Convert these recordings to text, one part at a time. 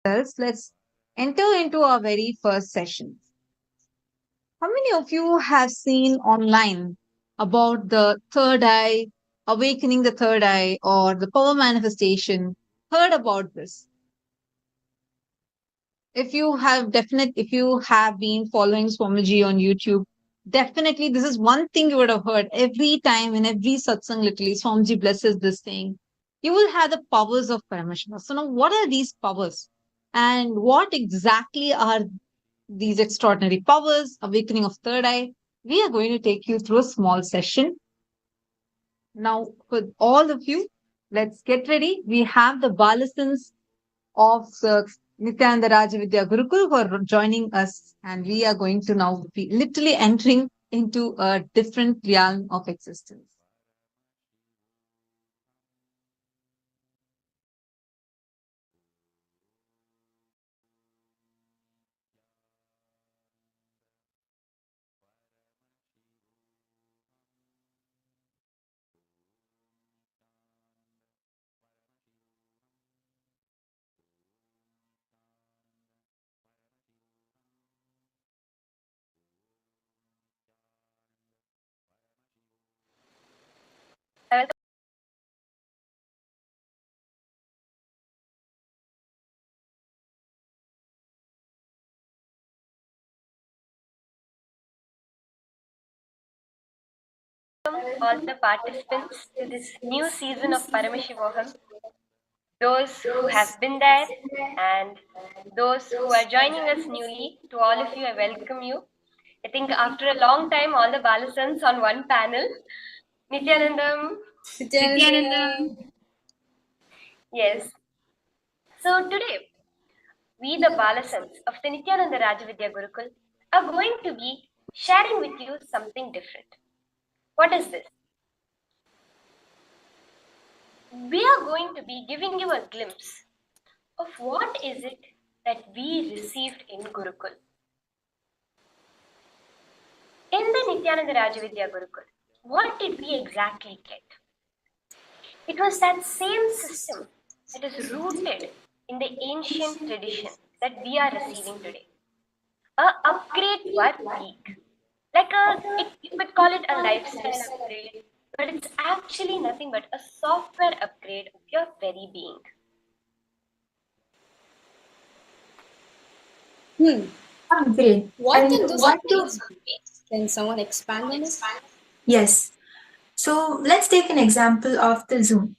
Let's enter into our very first session. How many of you have seen online about the third eye, awakening the third eye, or the power manifestation? Heard about this? If you have been following Swamiji on YouTube, definitely this is one thing you would have heard every time in every satsang. Literally, Swamiji blesses this thing. You will have the powers of Paramashiva. So now, what are these powers, and what exactly are these extraordinary powers? Awakening of third eye. We are going to take you through a small session. Now, for all of you, let's get ready. We have the Balasans of Nithyananda Rajavidya Gurukul who are joining us, and we are going to now be literally entering into a different realm of existence. All the participants to this new season of Paramashivoham, those who have been there and those who are joining us newly. To all of you, I welcome you. I think after a long time, all the Balasans on one panel. Nithyanandam. Nithyananda. Yes. So today, we the Balasans of the Nithyananda Rajavidya Gurukul are going to be sharing with you something different. What is this? We are going to be giving you a glimpse of what is it that we received in Gurukul. In the Nithyananda Rajavidya Gurukul, what did we exactly get? It was that same system that is rooted in the ancient tradition that we are receiving today. A upgrade per week. You could call it a lifestyle upgrade, but it's actually nothing but a software upgrade of your very being. Upgrade. What can this be? Can someone expand on it? Yes. So let's take an example of the Zoom.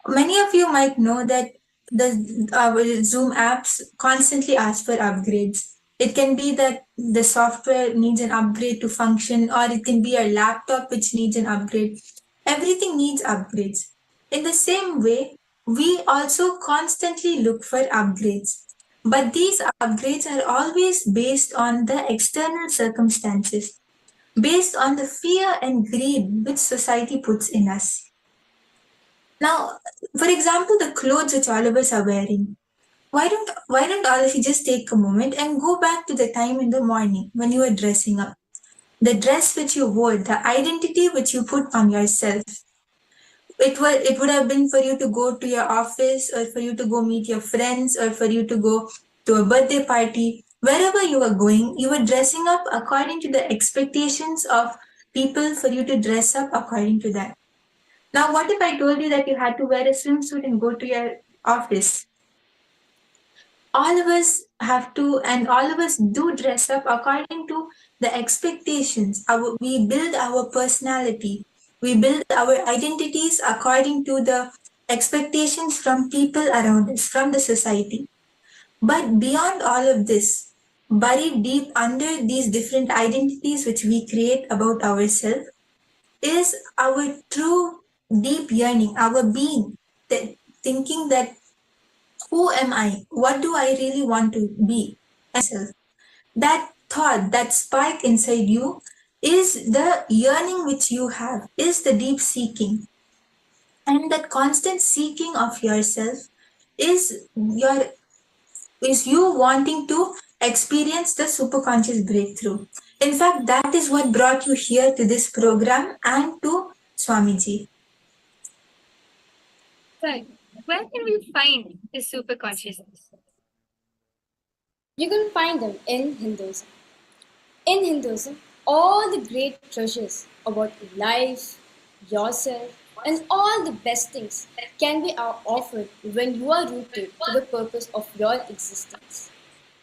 Many of you might know that our Zoom apps constantly ask for upgrades. It can be that the software needs an upgrade to function, or it can be a laptop which needs an upgrade. Everything needs upgrades. In the same way, we also constantly look for upgrades. But these upgrades are always based on the external circumstances, based on the fear and greed which society puts in us. Now, for example, the clothes which all of us are wearing. Why don't all of you just take a moment and go back to the time in the morning when you were dressing up? The dress which you wore, the identity which you put on yourself. It would have been for you to go to your office, or for you to go meet your friends, or for you to go to a birthday party. Wherever you were going, you were dressing up according to the expectations of people for you to dress up according to that. Now, what if I told you that you had to wear a swimsuit and go to your office? All of us have to, and all of us do dress up according to the expectations. We build our personality, we build our identities according to the expectations from people around us, from the society. But beyond all of this, buried deep under these different identities which we create about ourselves, is our true deep yearning, our being, that thinking that who am I? What do I really want to be? Myself. That thought, that spark inside you is the yearning which you have, is the deep seeking. And that constant seeking of yourself is you wanting to experience the superconscious breakthrough. In fact, that is what brought you here to this program and to Swamiji. Right. Where can we find this super consciousness? You can find them in Hinduism. In Hinduism, all the great treasures about life, yourself, and all the best things can be offered when you are rooted to the purpose of your existence,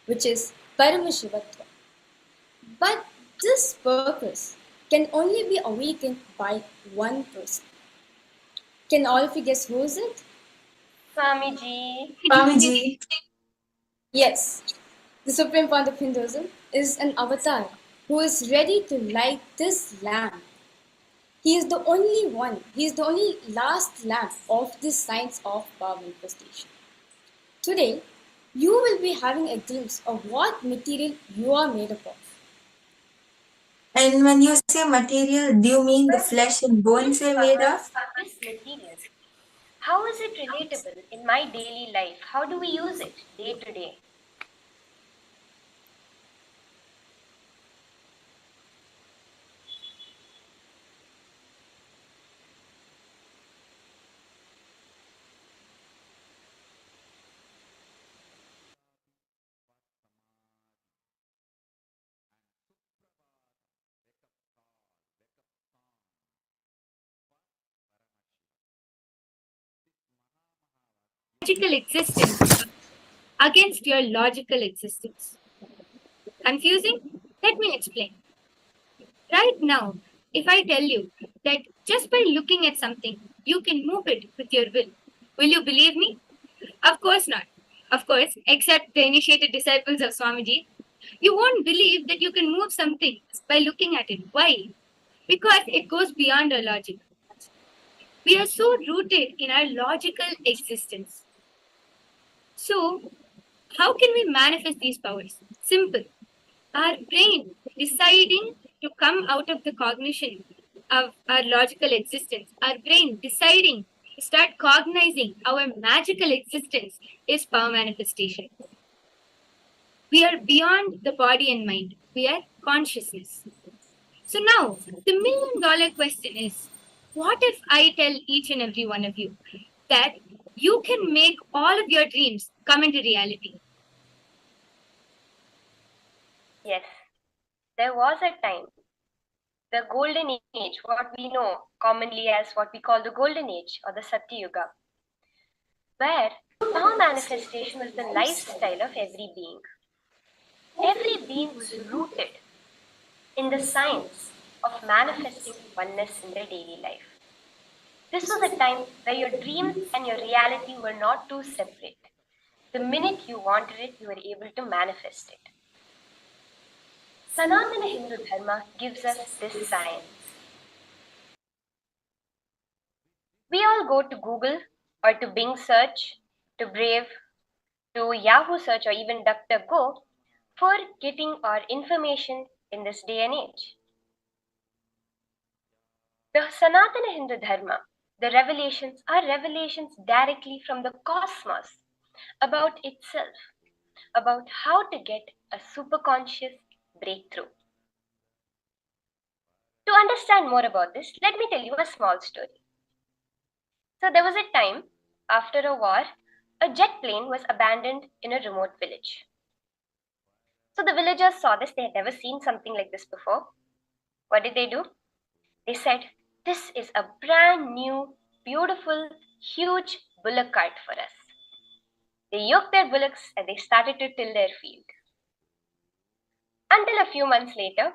which is Paramashivoham. But this purpose can only be awakened by one person. Can all of you guess who is it? Swamiji. Swamiji. Yes, the Supreme Pontiff of Hinduism is an avatar who is ready to light this lamp. He is the only one, he is the only last lamp of this science of power manifestation. Today, you will be having a glimpse of what material you are made up of. And when you say material, do you mean the flesh and bones we're made of? This material, how is it relatable in my daily life? How do we use it day to day? Logical existence against your logical existence. Confusing? Let me explain. Right now, if I tell you that just by looking at something, you can move it with your will you believe me? Of course not. Of course, except the initiated disciples of Swamiji, you won't believe that you can move something by looking at it. Why? Because it goes beyond our logic. We are so rooted in our logical existence. So, how can we manifest these powers? Simple. Our brain deciding to come out of the cognition of our logical existence, our brain deciding to start cognizing our magical existence is power manifestation. We are beyond the body and mind. We are consciousness. So now, the $1,000,000 question is, what if I tell each and every one of you that you can make all of your dreams come into reality? Yes, there was a time, the golden age, what we know commonly as what we call the golden age or the Satya Yuga, where power manifestation was the lifestyle of every being. Every being was rooted in the science of manifesting oneness in their daily life. This was a time where your dreams and your reality were not too separate. The minute you wanted it, you were able to manifest it. Sanatana Hindu Dharma gives us this science. We all go to Google or to Bing search, to Brave, to Yahoo search, or even DuckDuckGo for getting our information in this day and age. The Sanatana Hindu Dharma, the revelations, are revelations directly from the cosmos about itself, about how to get a superconscious breakthrough. To understand more about this, let me tell you a small story. So there was a time after a war, a jet plane was abandoned in a remote village. So the villagers saw this, they had never seen something like this before. What did they do? They said, "This is a brand new, beautiful, huge bullock cart for us." They yoked their bullocks and they started to till their field. Until a few months later,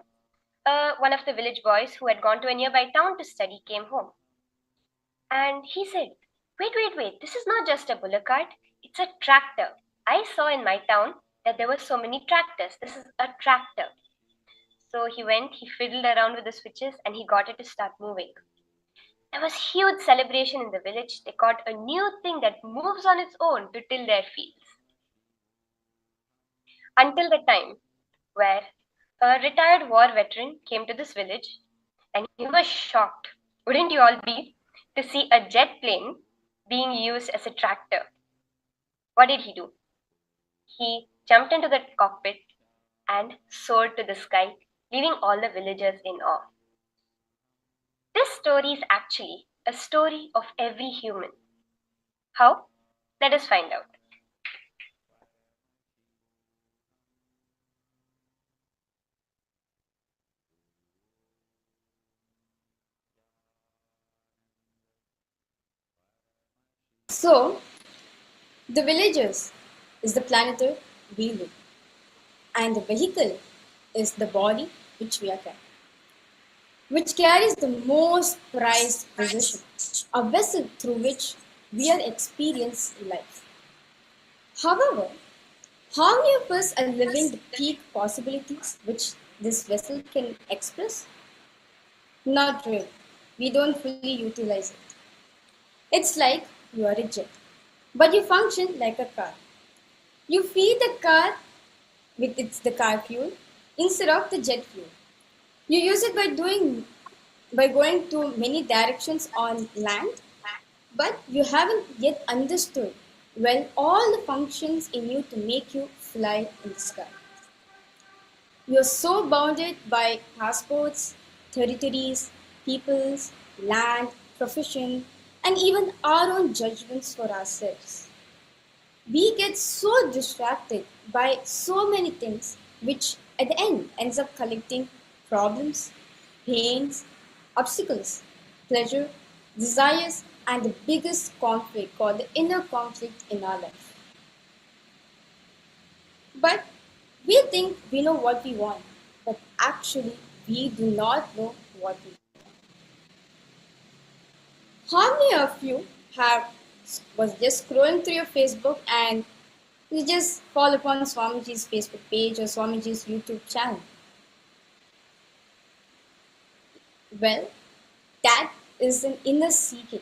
one of the village boys who had gone to a nearby town to study came home. And he said, wait, this is not just a bullock cart, it's a tractor. I saw in my town that there were so many tractors. This is a tractor. So he went, he fiddled around with the switches and he got it to start moving. There was huge celebration in the village. They got a new thing that moves on its own to till their fields. Until the time where a retired war veteran came to this village and he was shocked, wouldn't you all be, to see a jet plane being used as a tractor. What did he do? He jumped into the cockpit and soared to the sky, leaving all the villagers in awe. This story is actually a story of every human. How? Let us find out. So, the villagers is the planet Earth we live, and the vehicle is the body which we are carrying, which carries the most prized possession, a vessel through which we are experiencing life. However, how many of us are living the peak possibility which this vessel can express? Not really. We don't fully utilize it. It's like you are a jet, but you function like a car. You feed the car with the car fuel instead of the jet fuel. You use it by going to many directions on land, but you haven't yet understood well all the functions in you to make you fly in the sky. You're so bounded by passports, territories, peoples, land, profession, and even our own judgments for ourselves. We get so distracted by so many things, which at the end ends up collecting problems, pains, obstacles, pleasure, desires, and the biggest conflict called the inner conflict in our life. But we think we know what we want, but actually we do not know what we want. How many of you have was just scrolling through your Facebook and you just fall upon Swamiji's Facebook page or Swamiji's YouTube channel? Well, that is an inner seeking.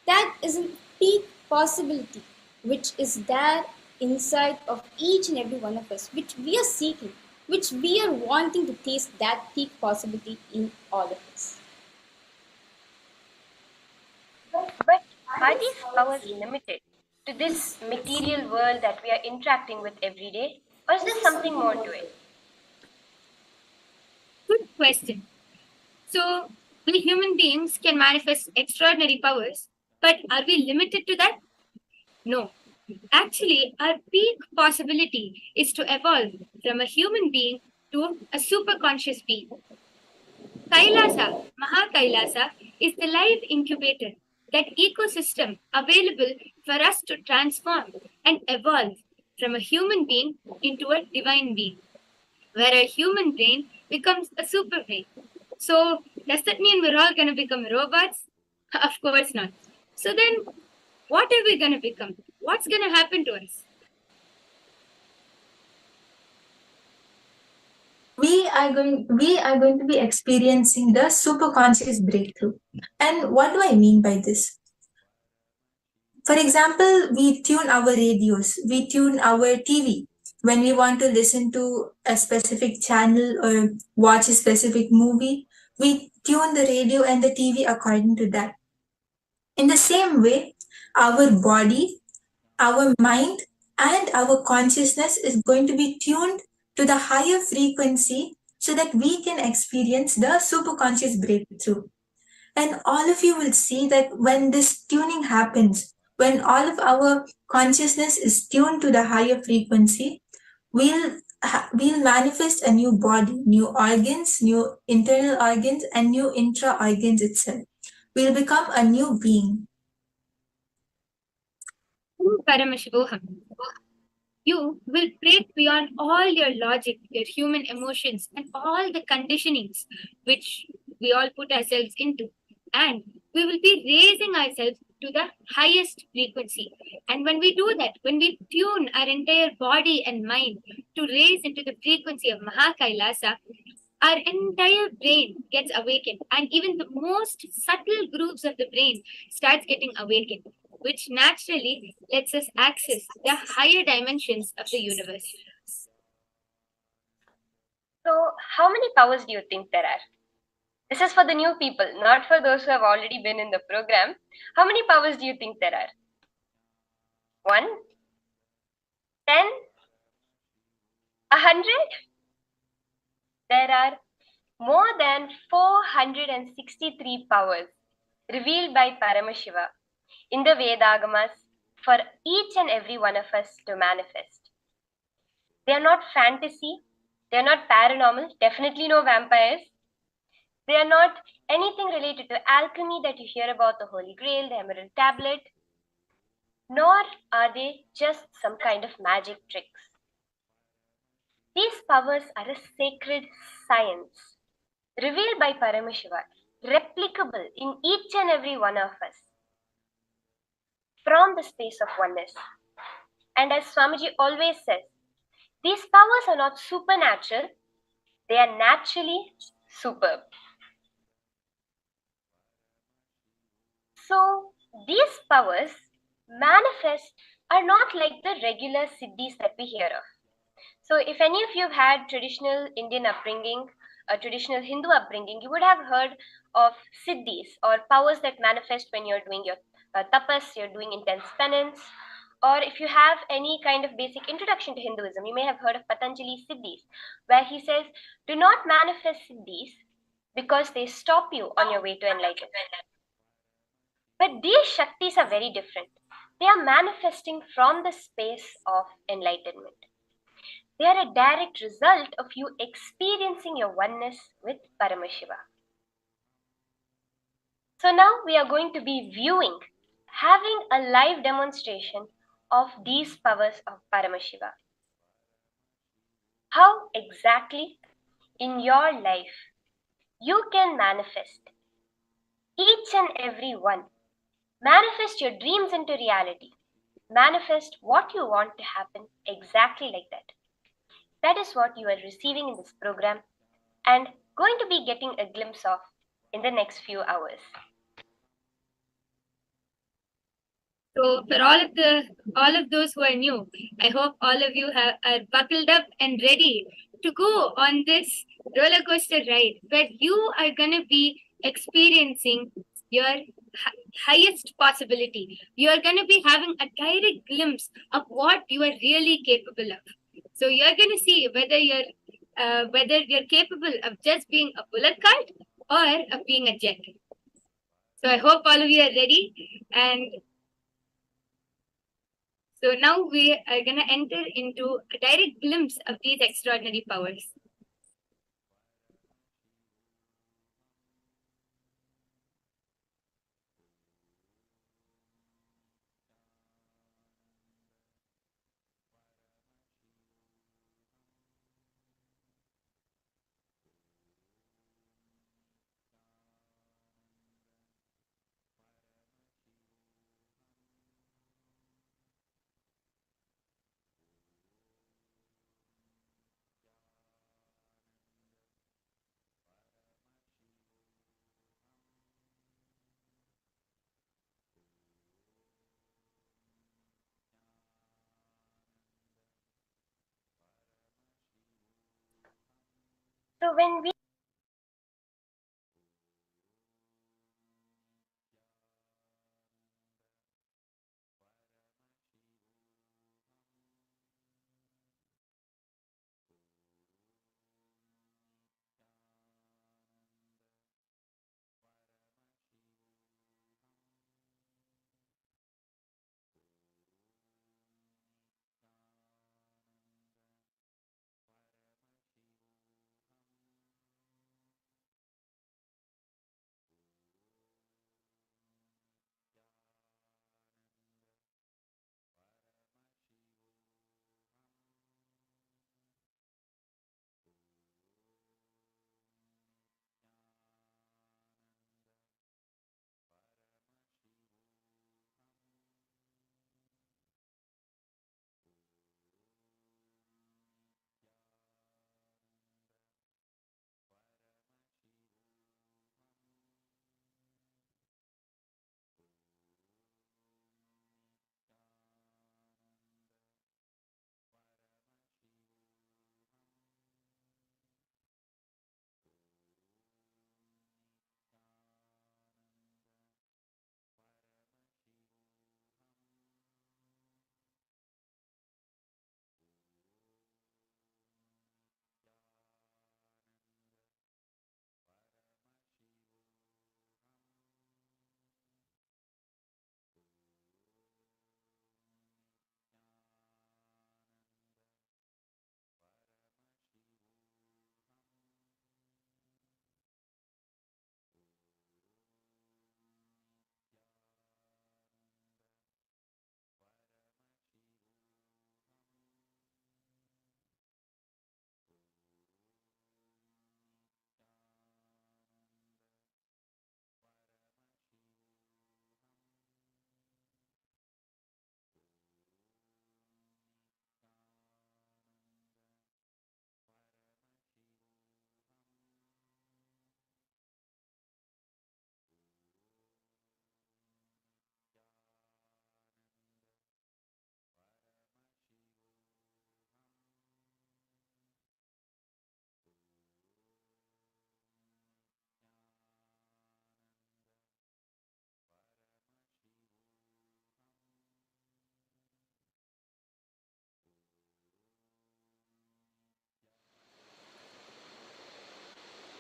That is a peak possibility which is there inside of each and every one of us, which we are seeking, which we are wanting to taste that peak possibility in all of us. But are these powers limited to this material world that we are interacting with every day? Or is there something more to it? Good question. So, we human beings can manifest extraordinary powers, but are we limited to that? No. Actually, our peak possibility is to evolve from a human being to a superconscious being. Kailasa, Kailasa, is the live incubator, that ecosystem available for us to transform and evolve from a human being into a divine being, where a human brain becomes a super brain. So, does that mean we're all going to become robots? Of course not. So, then what are we going to become? What's going to happen to us? We are going to be experiencing the superconscious breakthrough. And what do I mean by this? For example, we tune our radios, we tune our TV when we want to listen to a specific channel or watch a specific movie. We tune the radio and the TV according to that. In the same way, our body, our mind, and our consciousness is going to be tuned to the higher frequency so that we can experience the superconscious breakthrough. And all of you will see that when this tuning happens, when all of our consciousness is tuned to the higher frequency, we'll manifest a new body, new organs, new internal organs, and new intra organs itself. We'll become a new being. Paramashivoham, you will break beyond all your logic, your human emotions, and all the conditionings which we all put ourselves into. And we will be raising ourselves to the highest frequency. And when we do that, when we tune our entire body and mind to raise into the frequency of Kailasa, our entire brain gets awakened, and even the most subtle grooves of the brain starts getting awakened, which naturally lets us access the higher dimensions of the universe. So, how many powers do you think there are? This is for the new people, not for those who have already been in the program. How many powers do you think there are? 1? 10? 100? There are more than 463 powers revealed by Paramashiva in the Vedagamas for each and every one of us to manifest. They are not fantasy, they are not paranormal, definitely no vampires. They are not anything related to alchemy that you hear about, the Holy Grail, the Emerald Tablet. nor are they just some kind of magic tricks. These powers are a sacred science revealed by Paramashiva, replicable in each and every one of us from the space of oneness. And as Swamiji always says, these powers are not supernatural, they are naturally superb. So, these powers manifest are not like the regular siddhis that we hear of. So, if any of you have had traditional Indian upbringing, a traditional Hindu upbringing, you would have heard of siddhis or powers that manifest when you're doing your tapas, you're doing intense penance. Or if you have any kind of basic introduction to Hinduism, you may have heard of Patanjali siddhis, where he says, do not manifest siddhis because they stop you on your way to enlightenment. But these Shaktis are very different. They are manifesting from the space of enlightenment. They are a direct result of you experiencing your oneness with Paramashiva. So now we are going to be viewing, having a live demonstration of these powers of Paramashiva. How exactly in your life you can manifest each and every one. Manifest your dreams into reality. Manifest what you want to happen exactly like that. That is what you are receiving in this program and going to be getting a glimpse of in the next few hours. So for all of those who are new, I hope all of you are buckled up and ready to go on this roller coaster ride where you are gonna be experiencing your highest possibility. You are gonna be having a direct glimpse of what you are really capable of. So you're gonna see whether you're capable of just being a bullet cart or of being a jet. So I hope all of you are ready, and so now we are going to enter into a direct glimpse of these extraordinary powers. So when we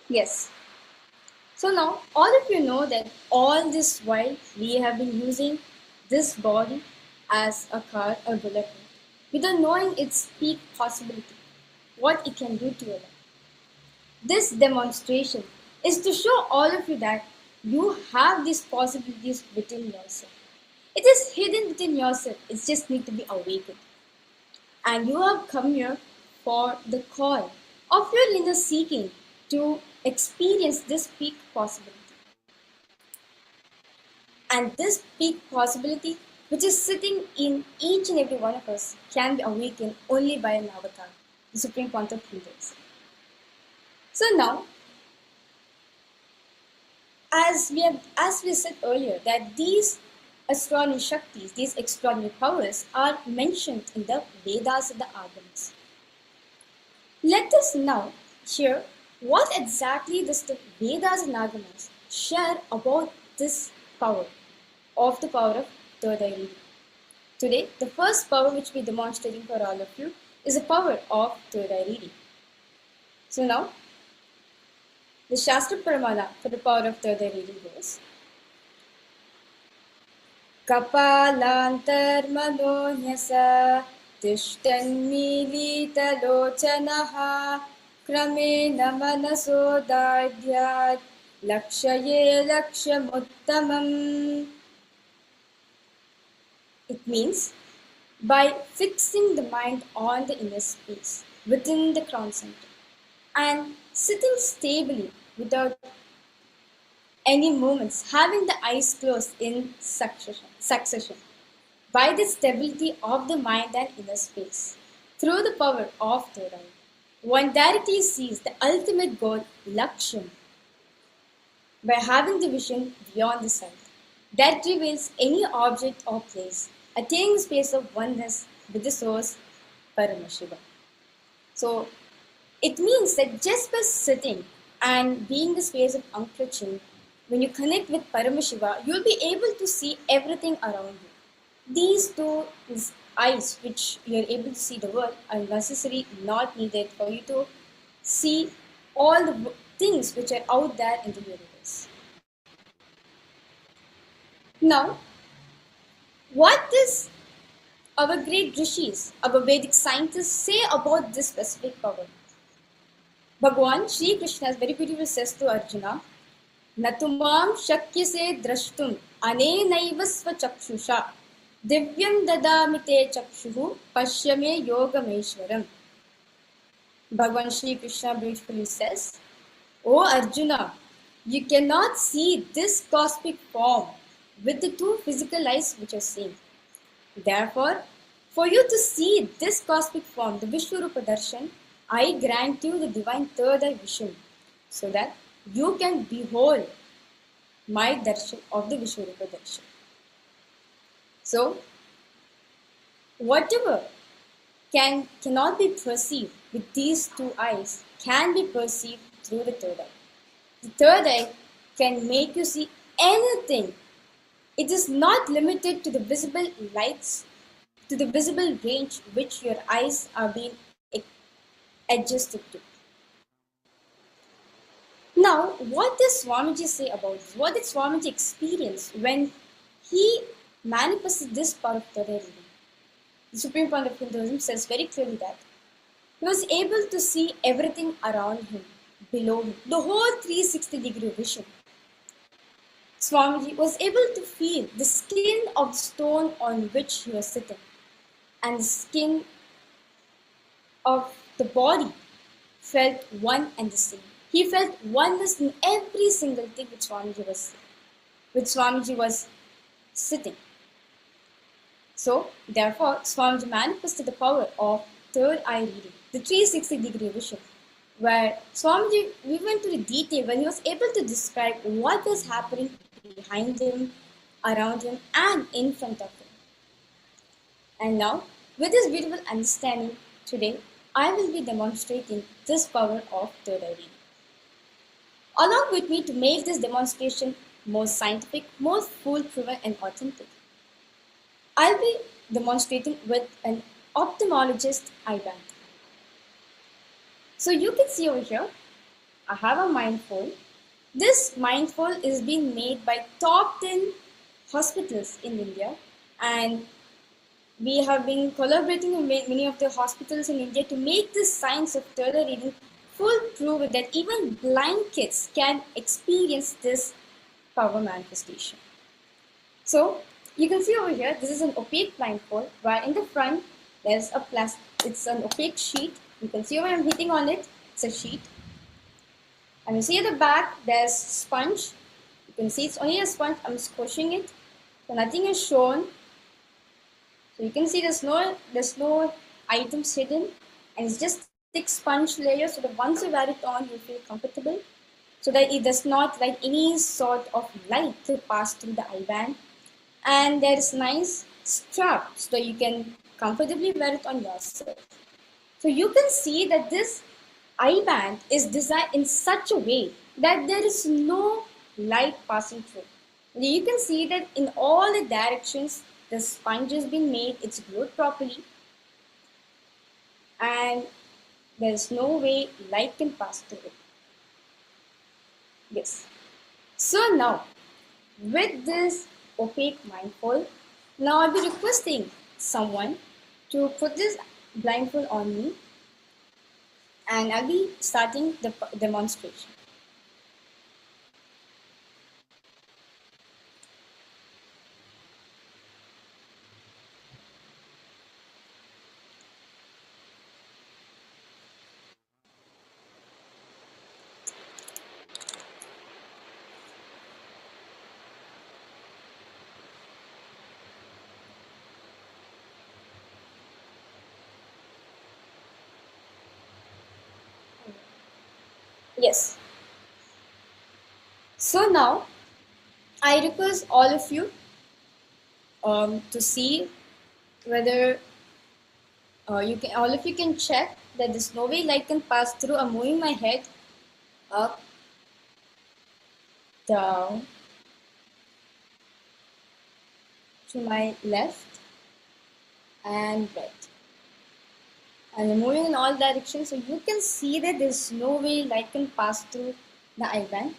Yes. So now all of you know that all this while we have been using this body as a car or bullet without knowing its peak possibility, what it can do to your life. This demonstration is to show all of you that you have these possibilities within yourself. It is hidden within yourself. It just need to be awakened. And you have come here for the call of your inner seeking to experience this peak possibility. And this peak possibility, which is sitting in each and every one of us, can be awakened only by an avatar, the Supreme Pontiff of Hinduism. So now, as we said earlier, that these extraordinary Shaktis, these extraordinary powers, are mentioned in the Vedas and the Agamas. Let us now hear what exactly does the Vedas and Agamas share about this power of the power of third eye reading. Today, the first power which we are demonstrating for all of you is the power of third eye reading. So now, the Shastra Paramana for the power of third eye reading goes Kapalantarmanonyasa Tishtannilitalochanaha Kramena Manasodardhyat Lakshaye Lakshamuttamam. It means by fixing the mind on the inner space within the crown center and sitting stably without any movements, having the eyes closed in succession. By the stability of the mind and inner space, through the power of third eye, one directly sees the ultimate goal, Laksham, by having the vision beyond the sight that reveals any object or place, attaining the space of oneness with the source, Paramashiva. So it means that just by sitting and being the space of unclenching, when you connect with Paramashiva, you'll be able to see everything around you. These two eyes, which you're able to see the world, are necessarily not needed for you to see all the things which are out there in the universe. Now, what does our great rishis, our Vedic scientists say about this specific power? Bhagwan Sri Krishna very beautifully says to Arjuna, Natumam shakyase drashtum anenaiva svachakshusha divyam dadamite chakshuhu pashyame yogameshwaram. Bhagwan Sri Krishna beautifully says, O Arjuna, you cannot see this cosmic form with the two physical eyes which are seen. Therefore, for you to see this cosmic form, the Vishwarupa Darshan, I grant you the divine third eye vision, so that you can behold my darshan of the Vishwarupa Darshan. So, whatever cannot be perceived with these two eyes can be perceived through the third eye. The third eye can make you see anything. It is not limited to the visible lights, to the visible range which your eyes are being adjusted to. Now, what does Swamiji say about this? What did Swamiji experience when he manifested this power of third eye reading? The Supreme Pontiff of Hinduism says very clearly that he was able to see everything around him, below him, the whole 360-degree vision. Swamiji was able to feel the skin of the stone on which he was sitting and the skin of the body felt one and the same. He felt oneness in every single thing which Swamiji was sitting. So, therefore, Swamiji manifested the power of third eye reading, the 360-degree vision, where Swamiji, we went to the detail when he was able to describe what was happening behind him, around him, and in front of him. And now, with this beautiful understanding, today, I will be demonstrating this power of third eye reading. Along with me to make this demonstration more scientific, more foolproof, and authentic, I'll be demonstrating with an ophthalmologist eye band. So you can see over here, I have a mindful. This mindful is being made by top 10 hospitals in India, and we have been collaborating with many of the hospitals in India to make this science of Taylor reading foolproof that even blind kids can experience this power manifestation. So you can see over here, this is an opaque blindfold where in the front there's a plastic, it's an opaque sheet. You can see over I'm hitting on it, it's a sheet. And you see at the back there's sponge. You can see it's only a sponge, I'm squishing it. So nothing is shown. So you can see there's no items hidden, and it's just thick sponge layer so that once you wear it on you feel comfortable, so that it does not like any sort of light to pass through the eye band. And there is nice strap so that you can comfortably wear it on yourself. So you can see that this eye band is designed in such a way that there is no light passing through. You can see that in all the directions the sponge has been made, it's glued properly, and there is no way light can pass through it. Yes. So now, with this opaque blindfold, now I'll be requesting someone to put this blindfold on me, and I'll be starting the demonstration. Yes. So now I request all of you to see whether all of you can check that there's no way light can pass through. I'm moving my head up, down, to my left and right. And I'm moving in all directions, so you can see that there's no way light can pass through the eye band.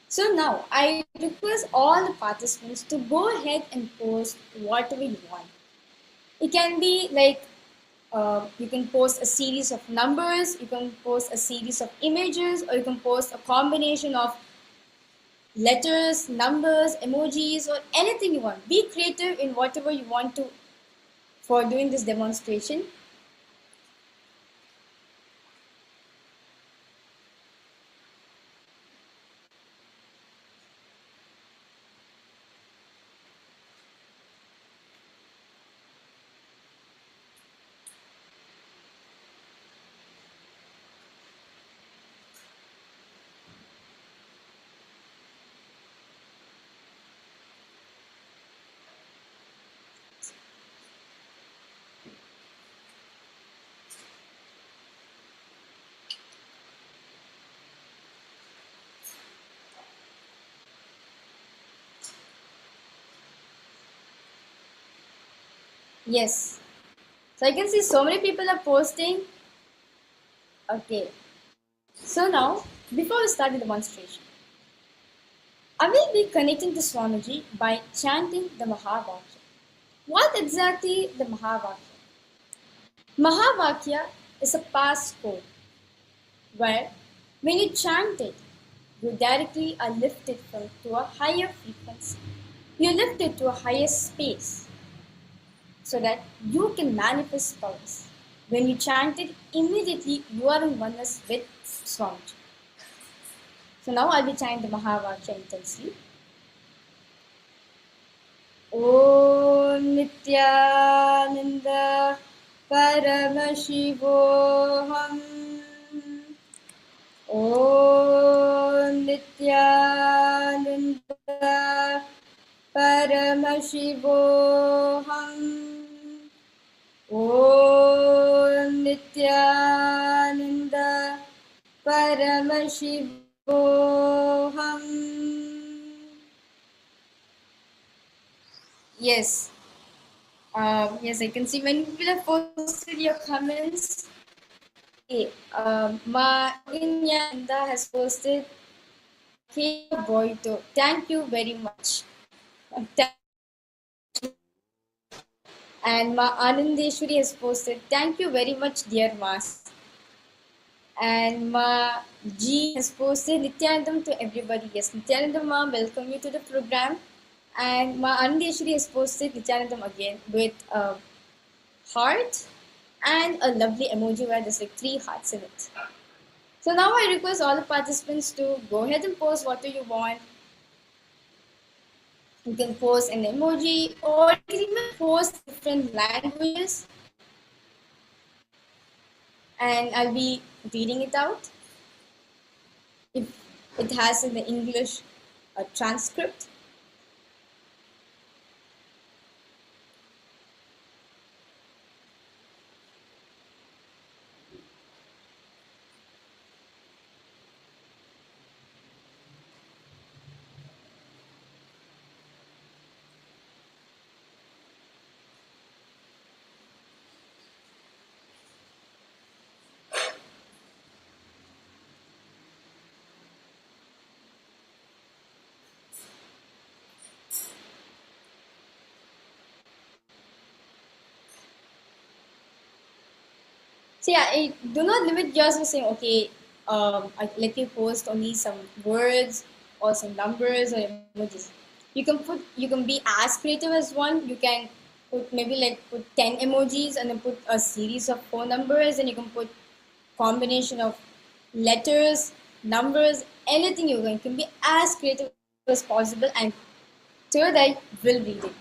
So now I request all the participants to go ahead and post whatever you want. It can be like you can post a series of numbers, you can post a series of images, or you can post a combination of letters, numbers, emojis, or anything you want. Be creative in whatever you want to for doing this demonstration. Yes. So I can see so many people are posting. Okay. So now, before we start the demonstration, I will be connecting to Swamiji by chanting the Mahavakya. What exactly the Mahavakya? Mahavakya is a passcode where when you chant it, you directly are lifted to a higher frequency. You're lifted to a higher space so that you can manifest powers. When you chant it, immediately you are in oneness with Swamiji. So now I'll be chanting the Mahavakya intensely. Om Nithyananda Paramashivoham. Om Nithyananda Paramashivoham. Om Nithyananda Paramashivoham. Yes. Yes, I can see many people have posted your comments. Ma Nithyananda has posted K Boito. Thank you very much. Thank And Ma Anandeshwari has posted, thank you very much, dear Mas. And Ma Jean has posted, Nityanandam to everybody. Yes, Nityanandam Ma, welcome you to the program. And Ma Anandeshwari has posted Nityanandam again with a heart and a lovely emoji where there's like 3 hearts in it. So now I request all the participants to go ahead and post whatever you want. You can post an emoji or you can even post in different languages and I'll be reading it out. If it has in the English a transcript. So yeah, do not limit yourself saying, okay, let me post only some words or some numbers or emojis. You can be as creative as one. You can put maybe like put 10 emojis and then put a series of 4 numbers, and you can put combination of letters, numbers, anything you want. You can be as creative as possible, and third eye will read it.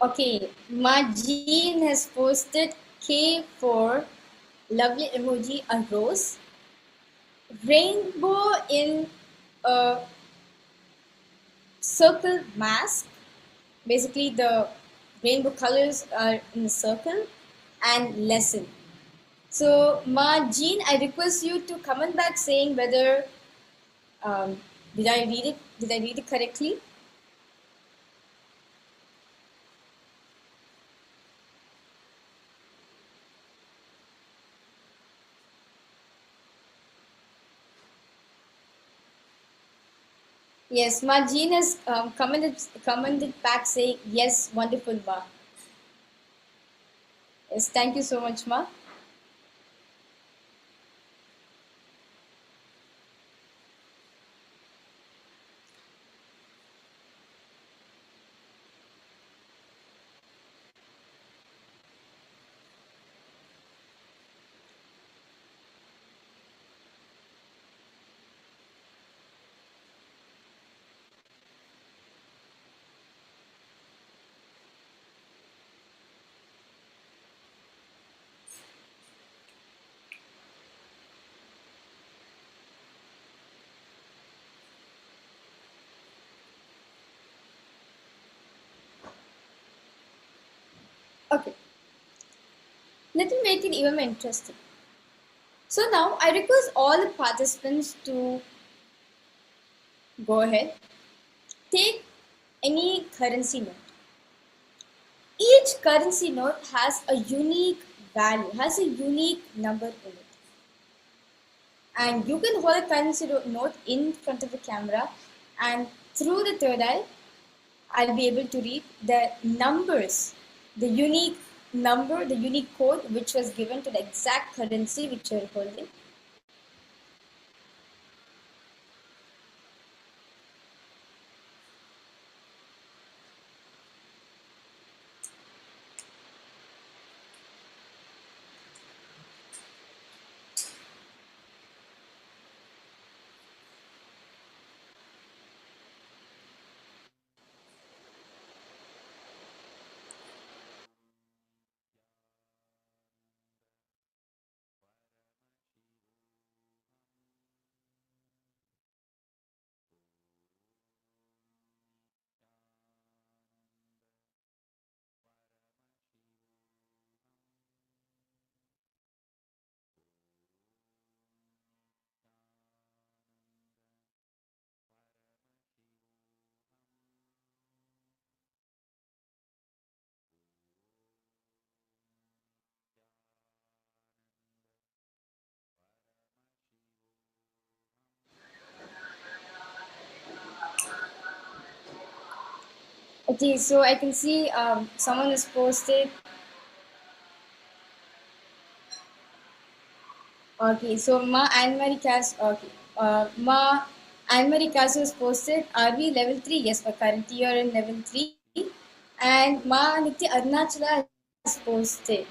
Okay, Majeen has posted K for lovely emoji, a rose, rainbow in a circle mask. Basically, the rainbow colors are in a circle, and lesson. So, Majeen, I request you to comment back saying whether did I read it? Did I read it correctly? Yes, Ma Jean has commented back saying, yes, wonderful, Ma. Yes, thank you so much, Ma. Okay, let me make it even more interesting. So now I request all the participants to go ahead, take any currency note. Each currency note has a unique value, has a unique number in it. And you can hold a currency note in front of the camera, and through the third eye, I'll be able to read the numbers, the unique number, the unique code which was given to the exact currency which you're holding. Okay, so I can see someone has posted. Okay, so Ma Anne Marie Cas. Okay, Ma Anne Marie Cas has posted. Are we level 3? Yes, we're currently are in level 3. And Ma Nitya Arunachala has posted.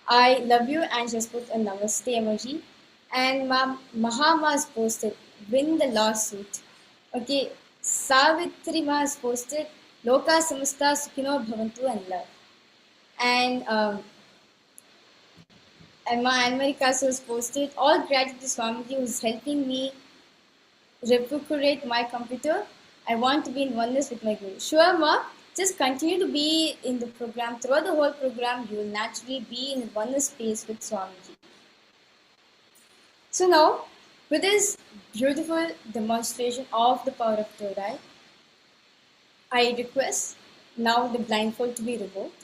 I love you, and she has put a namaste emoji. And Ma Mahama has posted. Win the lawsuit. Okay, Savitri Ma has posted. Loka Samasta Sukhino Bhavantu and love. And my Anne-Marie has posted, all gratitude to Swamiji who's helping me recuperate my computer. I want to be in oneness with my guru. Sure, Ma, just continue to be in the program. Throughout the whole program, you will naturally be in oneness space with Swamiji. So now, with this beautiful demonstration of the power of Todai, I request now the blindfold to be removed.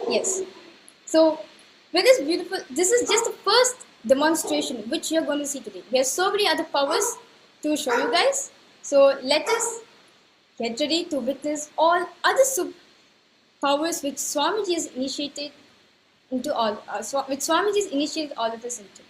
Yes. So, with this beautiful, this is just the first demonstration which you're going to see today. We have so many other powers to show you guys. So, let us get ready to witness all other powers which Swamiji has initiated into all, which Swamiji has initiated all of us into.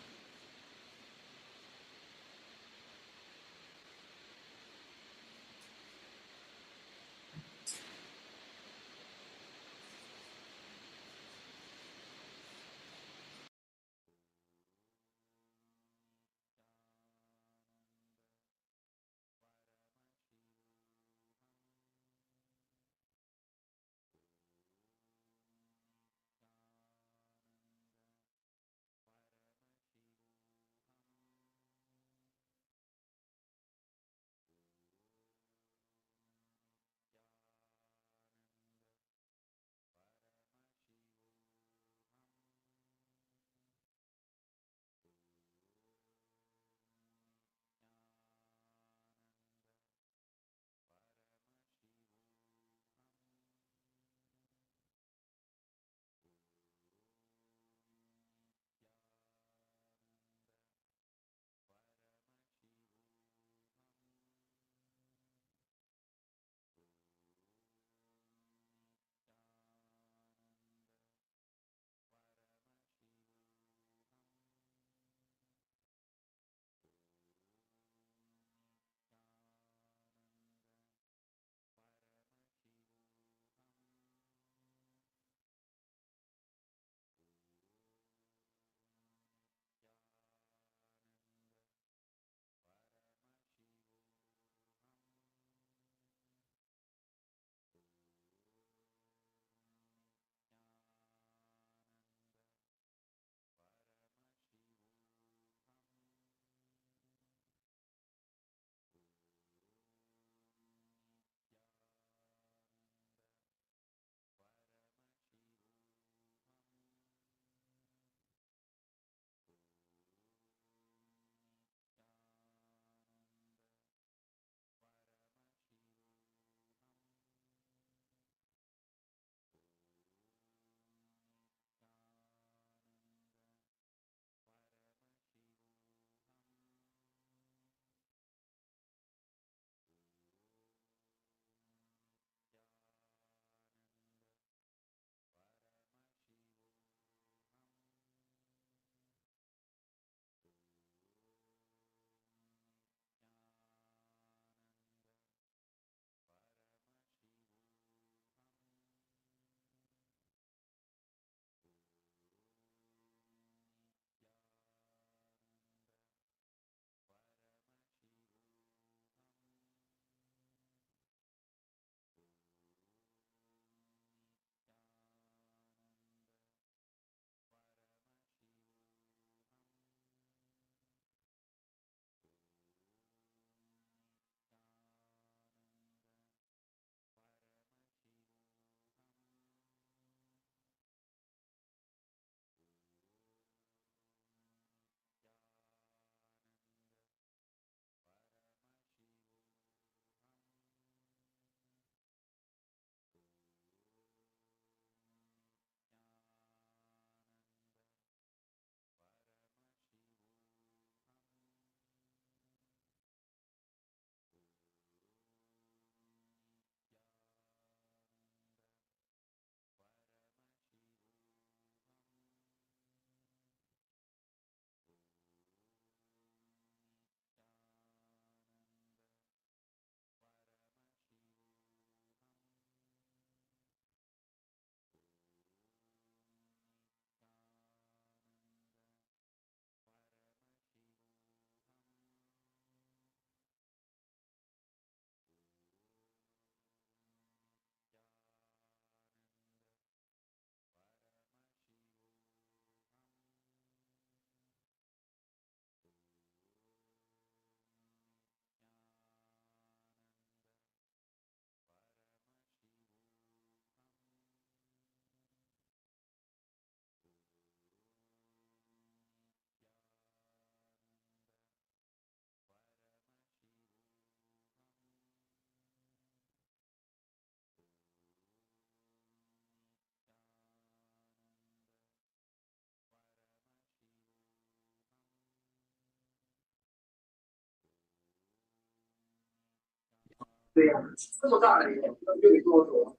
对呀，这么大的一个，就得跟我走。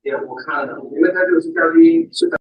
也我看了，因为他这个是嘉宾，是的。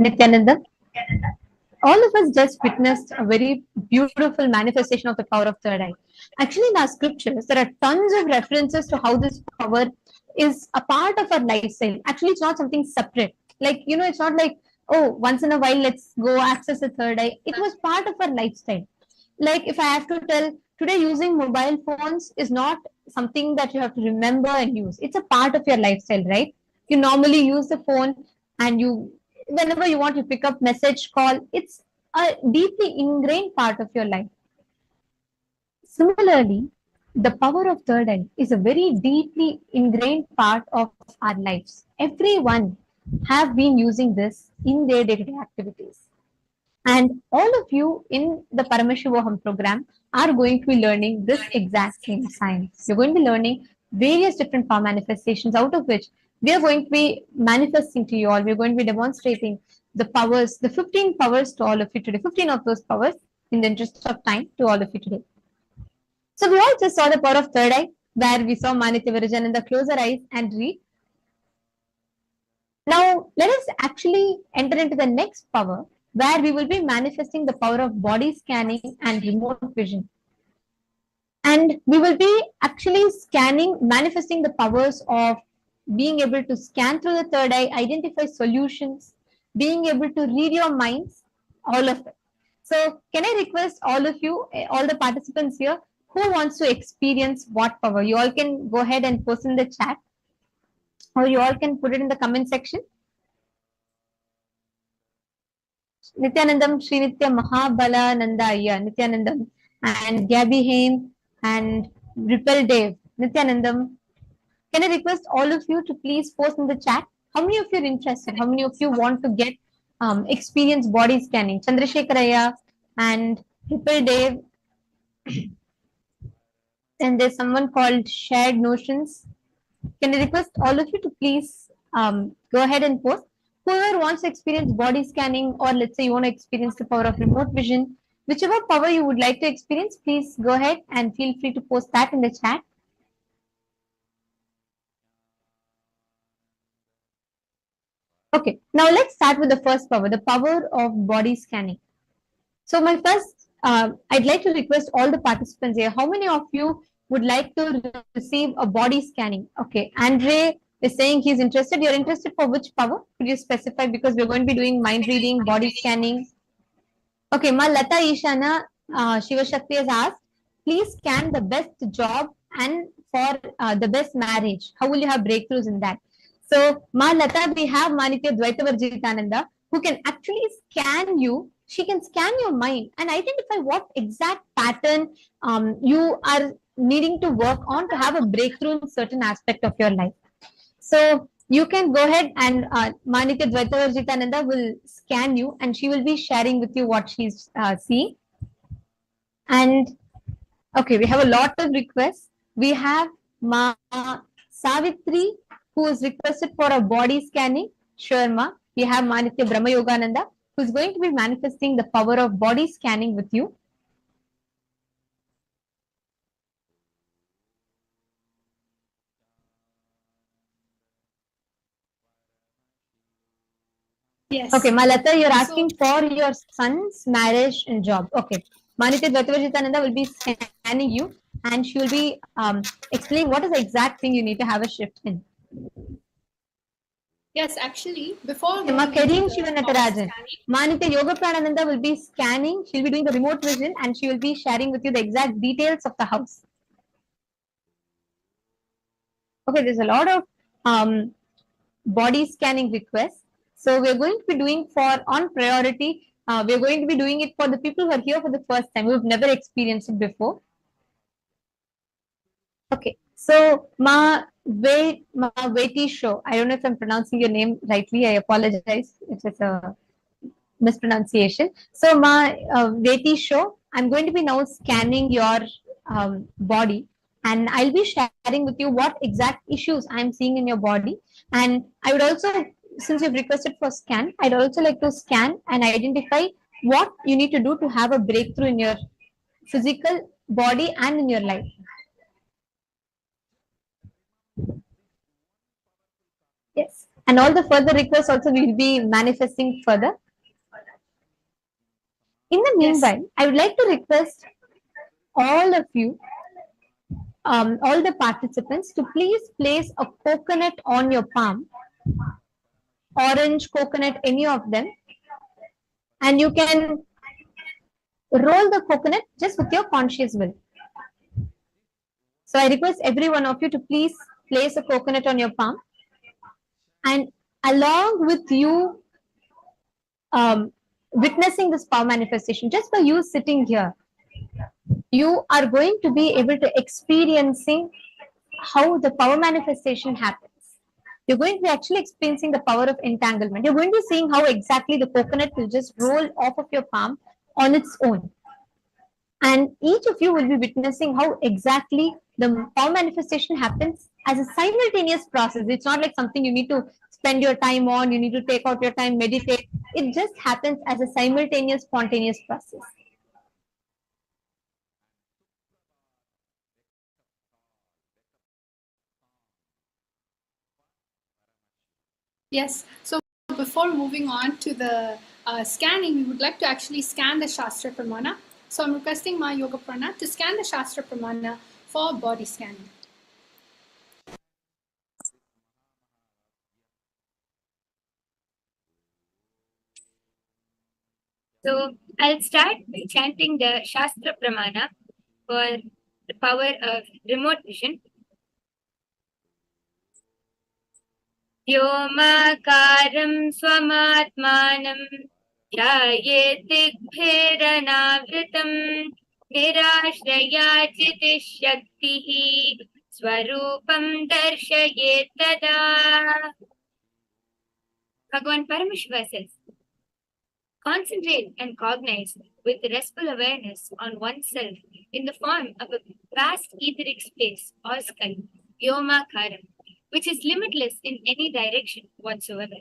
Nithyananda, all of us just witnessed a very beautiful manifestation of the power of third eye. Actually, in our scriptures, there are tons of references to how this power is a part of our lifestyle. Actually, it's not something separate. Like, it's not like, oh, once in a while, let's go access the third eye. It was part of our lifestyle. Like, if I have to tell, today using mobile phones is not something that you have to remember and use. It's a part of your lifestyle, right? You normally use the phone and whenever you want, you pick up message, call. It's a deeply ingrained part of your life. Similarly, the power of third eye is a very deeply ingrained part of our lives. Everyone have been using this in their day-to-day activities. And all of you in the Paramashivoham program are going to be learning this exact same science. You're going to be learning various different power manifestations, out of which we are going to be manifesting to you all. We're going to be demonstrating the powers, the 15 powers to all of you today, 15 of those powers in the interest of time to all of you today. So we all just saw the power of third eye, where we saw Manitya Virajananda close our eyes and read. Now, let us actually enter into the next power, where we will be manifesting the power of body scanning and remote vision. And we will be actually manifesting the powers of being able to scan through the third eye, identify solutions, being able to read your minds, all of it. So, can I request all of you, all the participants here, who wants to experience what power? You all can go ahead and post in the chat, or you all can put it in the comment section. Nithyanandam, Srinitya Mahabala Nanda Ayya, Nithyanandam, and Gabby Haim and Ripple Dave. Nithyanandam, can I request all of you to please post in the chat how many of you are interested, how many of you want to get experience body scanning? Chandrasekhar Ayya and Ripple Dave. And there's someone called Shared Notions. Can I request all of you to please go ahead and post? Whoever wants to experience body scanning, or let's say you want to experience the power of remote vision, whichever power you would like to experience, please go ahead and feel free to post that in the chat. Okay, now let's start with the first power, the power of body scanning. So my first, I'd like to request all the participants here, how many of you would like to receive a body scanning? Okay, Andre is saying he's interested. You're interested for which power? Could you specify? Because we're going to be doing mind reading, body scanning. Okay, Ma Lata Ishana Shiva Shakti has asked, please scan the best job and for the best marriage. How will you have breakthroughs in that? So, Ma Lata, we have Manitya Dvaitavarjitananda, who can actually scan you. She can scan your mind and identify what exact pattern you are needing to work on to have a breakthrough in certain aspect of your life. So you can go ahead and Manitya Dvaitavarjitananda will scan you and she will be sharing with you what she's seeing. And okay, we have a lot of requests. We have Ma Savitri, who is requested for a body scanning. Sure, Ma. We have Manitya Brahma Yogananda, who is going to be manifesting the power of body scanning with you. Yes. Okay, Malata, you're asking for your son's marriage and job. Okay. Manitya Dvaitavarjitananda will be scanning you and she will be explaining what is the exact thing you need to have a shift in. Yes, actually, before Ma Kareem Shivanatarajan. Manitya Yoga Pranananda will be scanning. She'll be doing the remote vision and she will be sharing with you the exact details of the house. Okay, there's a lot of body scanning requests. So we're going to be doing for on priority. We're going to be doing it for the people who are here for the first time, who've never experienced it before. Okay, so Veti Show. I don't know if I'm pronouncing your name rightly. I apologize if it's a mispronunciation. So Veti Show. I'm going to be now scanning your body, and I'll be sharing with you what exact issues I'm seeing in your body. And I would also, since you've requested for scan, I'd also like to scan and identify what you need to do to have a breakthrough in your physical body and in your life. Yes. And all the further requests also we will be manifesting further. In the meanwhile, I would like to request all of you, all the participants, to please place a coconut on your palm, orange, coconut, any of them, and you can roll the coconut just with your conscious will. So I request every one of you to please place a coconut on your palm, and along with you witnessing this power manifestation, just by you sitting here, you are going to be able to experiencing how the power manifestation happens. You're going to be actually experiencing the power of entanglement. You're going to be seeing how exactly the coconut will just roll off of your palm on its own. And each of you will be witnessing how exactly the power manifestation happens as a simultaneous process. It's not like something you need to spend your time on, you need to take out your time, meditate. It just happens as a simultaneous, spontaneous process. Yes. So before moving on to the scanning, we would like to actually scan the Shastra Pramana. So I'm requesting my Yoga Prana to scan the Shastra Pramana for body scanning. So I'll start by chanting the Shastra Pramana for the power of remote vision. व्योमाकारं स्वमात्मानं ध्यायेद्दिग्भेरनावृतं निराश्रयाचितिशक्तिः स्वरूपं दर्शयेत् तदा. Bhagavan Paramashiva says, concentrate and cognize with restful awareness on oneself in the form of a vast etheric space or sky, Vyomakaram, which is limitless in any direction whatsoever.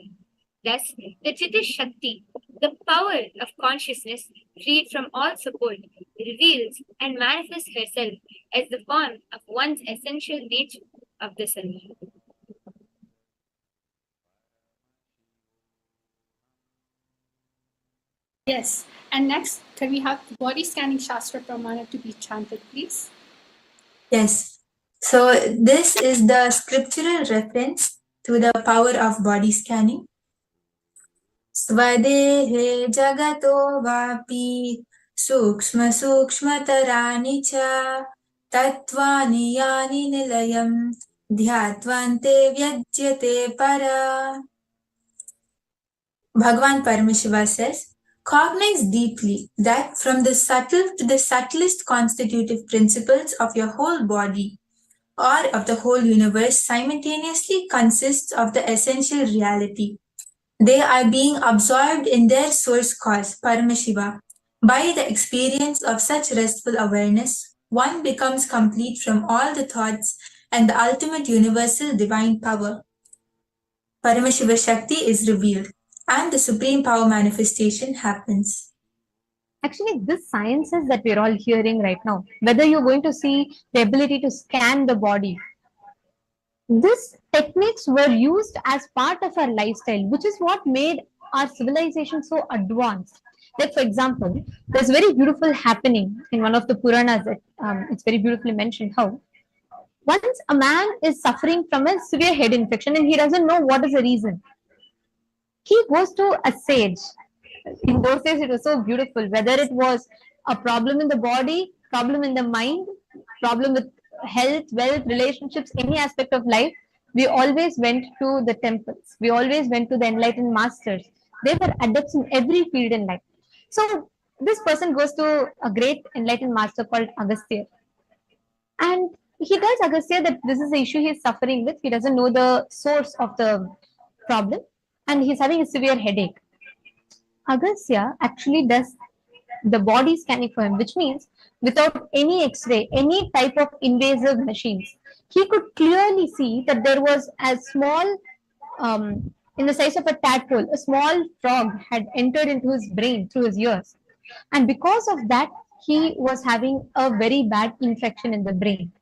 Thus, the Chitta Shakti, the power of consciousness freed from all support, reveals and manifests herself as the form of one's essential nature of the self. Yes. And next, can we have the body scanning Shastra Pramana to be chanted, please? Yes. So this is the scriptural reference to the power of body scanning. Svadehe jagato vapi sukshma sukshmatarani cha tattvani yani nilayam dhyatvante vyajyate para. Bhagavan Paramashiva says, cognize deeply that from the subtle to the subtlest constitutive principles of your whole body or of the whole universe simultaneously consists of the essential reality. They are being absorbed in their source cause, Paramashiva. By the experience of such restful awareness, one becomes complete from all the thoughts and the ultimate universal divine power. Paramashiva Shakti is revealed and the supreme power manifestation happens. Actually, this sciences that we're all hearing right now, whether you're going to see the ability to scan the body, these techniques were used as part of our lifestyle, which is what made our civilization so advanced. Like, for example, there's very beautiful happening in one of the Puranas. It's very beautifully mentioned how once a man is suffering from a severe head infection and he doesn't know what is the reason, he goes to a sage. In those days, it was so beautiful. Whether it was a problem in the body, problem in the mind, problem with health, wealth, relationships, any aspect of life, we always went to the temples. We always went to the enlightened masters. They were adepts in every field in life. So this person goes to a great enlightened master called Agastya. And he tells Agastya that this is the issue he's suffering with. He doesn't know the source of the problem and he's having a severe headache. Agastya actually does the body scanning for him, which means without any X-ray, any type of invasive machines, he could clearly see that there was a small, in the size of a tadpole, a small frog had entered into his brain through his ears. And because of that, he was having a very bad infection in the brain.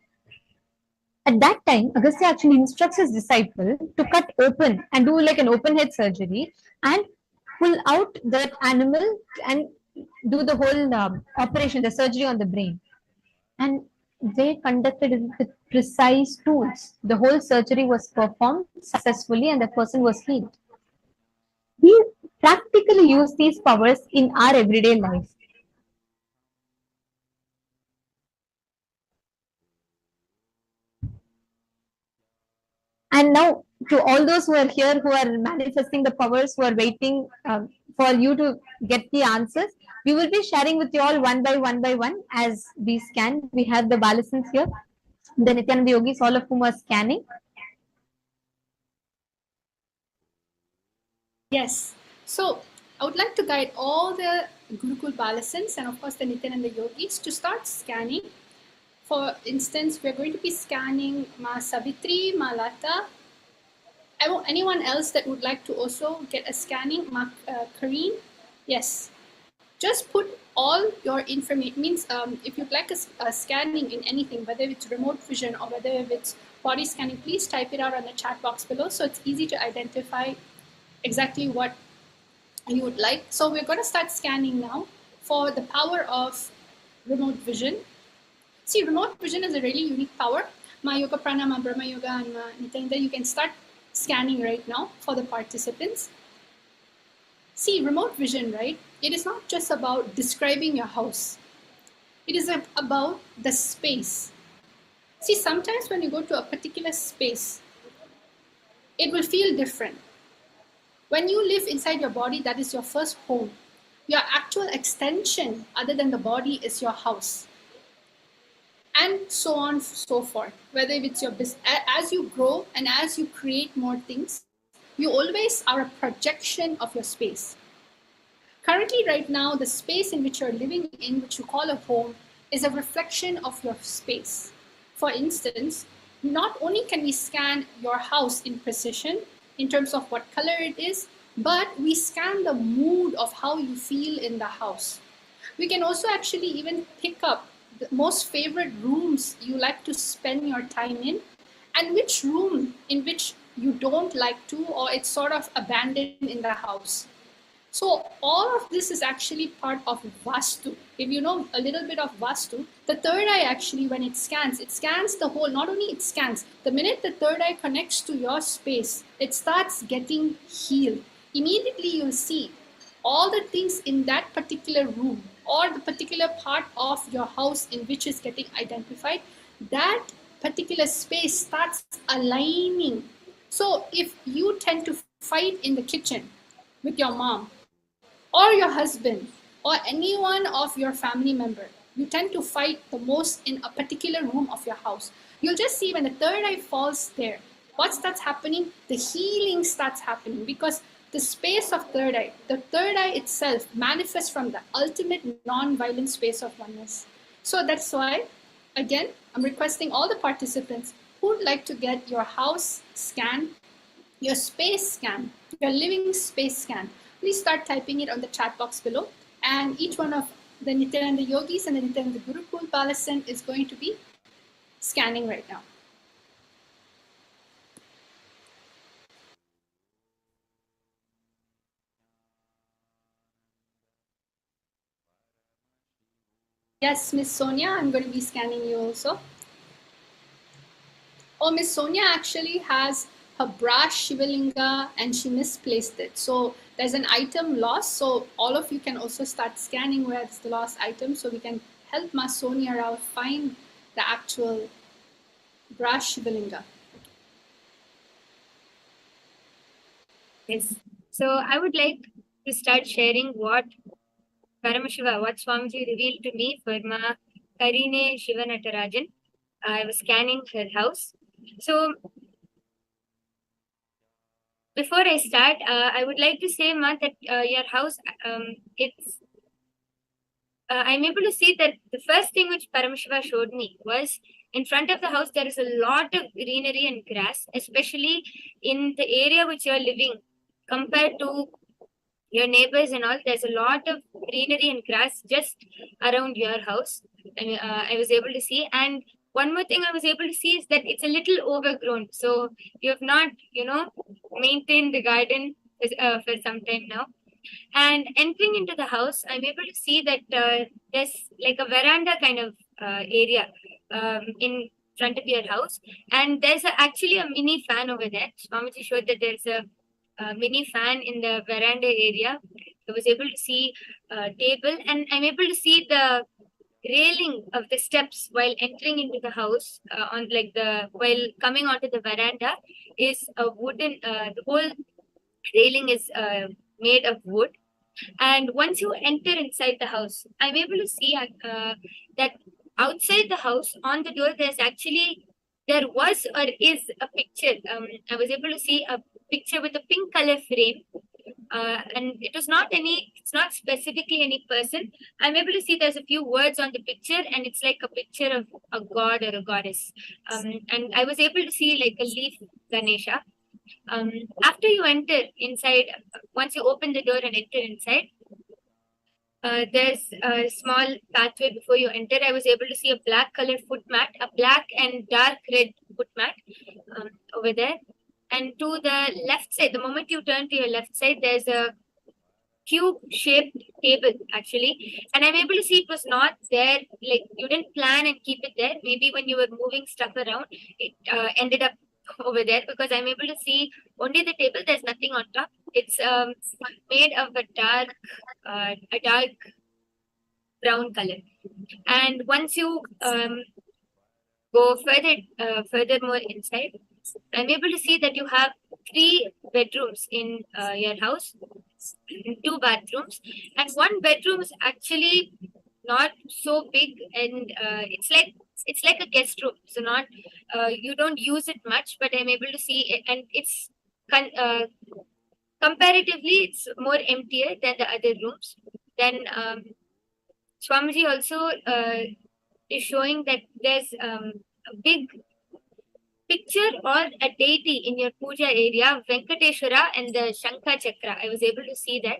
At that time, Agastya actually instructs his disciple to cut open and do like an open head surgery and pull out that animal and do the whole operation, the surgery on the brain. And they conducted it with precise tools. The whole surgery was performed successfully and the person was healed. We practically use these powers in our everyday life. And now, to all those who are here who are manifesting the powers, who are waiting for you to get the answers, we will be sharing with you all one by one as we scan. We have the Balasans here, the Nithyananda yogis, all of whom are scanning. Yes. So I would like to guide all the Gurukul Balasans and of course the Nithyananda yogis to start scanning. For instance, we're going to be scanning Ma Savitri, Ma Lata. Anyone else that would like to also get a scanning? Ma Kareen? Yes. Just put all your information. Means if you'd like a scanning in anything, whether it's remote vision or whether it's body scanning, please type it out on the chat box below so it's easy to identify exactly what you would like. So we're going to start scanning now for the power of remote vision. See, remote vision is a really unique power. Ma Yoga Prana, Ma Brahma Yoga, and Ma Nithyananda, you can start scanning right now for the participants. See, remote vision, right? It is not just about describing your house. It is about the space. See, sometimes when you go to a particular space, it will feel different. When you live inside your body, that is your first home. Your actual extension, other than the body, is your house. And so on, so forth. Whether it's your business, as you grow and as you create more things, you always are a projection of your space. Currently, right now, the space in which you're living in, which you call a home, is a reflection of your space. For instance, not only can we scan your house in precision, in terms of what color it is, but we scan the mood of how you feel in the house. We can also actually even pick up the most favorite rooms you like to spend your time in, and which room in which you don't like to, or it's sort of abandoned in the house. So all of this is actually part of Vastu. If you know a little bit of Vastu, the third eye actually, when it scans the whole, not only it scans, the minute the third eye connects to your space, it starts getting healed. Immediately you'll see all the things in that particular room or the particular part of your house in which is getting identified, that particular space starts aligning. So if you tend to fight in the kitchen with your mom, or your husband, or anyone of your family member, you tend to fight the most in a particular room of your house. You'll just see when the third eye falls there, what starts happening? The healing starts happening, because the space of the third eye itself manifests from the ultimate non-violent space of oneness. So that's why, again, I'm requesting all the participants who would like to get your house scanned, your space scan, your living space scan, please start typing it on the chat box below. And each one of the Nithyananda yogis and the Nithyananda Gurukul Balasan is going to be scanning right now. Yes, Miss Sonia, I'm going to be scanning you also. Oh, Miss Sonia actually has her brass Shivalinga and she misplaced it. So there's an item lost. So all of you can also start scanning where it's the lost item, so we can help Ma Sonia Rao find the actual brass Shivalinga. Yes. So I would like to start sharing what Swamiji revealed to me for Ma Karine Shivanatarajan. I was scanning her house. So before I start, I would like to say, Ma, that your house, I'm able to see that the first thing which Paramashiva showed me was in front of the house, there is a lot of greenery and grass, especially in the area which you're living compared to your neighbors and all. There's a lot of greenery and grass just around your house. And I was able to see. And One more thing I was able to see is that it's a little overgrown. So you have not, maintained the garden for some time now. And entering into the house, I'm able to see that there's like a veranda kind of area in front of your house. And there's actually a mini fan over there. Swamiji showed that there's a mini fan in the veranda area. I was able to see a table, and I'm able to see the railing of the steps while entering into the house on like the while coming onto the veranda is a wooden the whole railing is made of wood. And once you enter inside the house, I'm able to see that outside the house on the door, there was or is a picture. I was able to see a picture with a pink color frame. And it's not specifically any person. I'm able to see there's a few words on the picture, and it's like a picture of a god or a goddess. And I was able to see like a leaf Ganesha. After you enter inside, once you open the door and enter inside, there's a small pathway before you enter. I was able to see a black colored foot mat, a black and dark red foot mat over there. And to the left side, the moment you turn to your left side, there's a cube-shaped table actually. And I'm able to see it was not there, like you didn't plan and keep it there. Maybe when you were moving stuff around, it ended up over there, because I'm able to see only the table. There's nothing on top. It's made of a dark brown color. And once you go furthermore inside, I'm able to see that you have 3 bedrooms in your house, 2 bathrooms, and 1 bedroom is actually not so big, and it's like a guest room. So not you don't use it much, but I'm able to see it, and it's comparatively it's more emptier than the other rooms. Then Swamiji also is showing that there's a big picture or a deity in your puja area, Venkateshwara and the Shankha Chakra. I was able to see that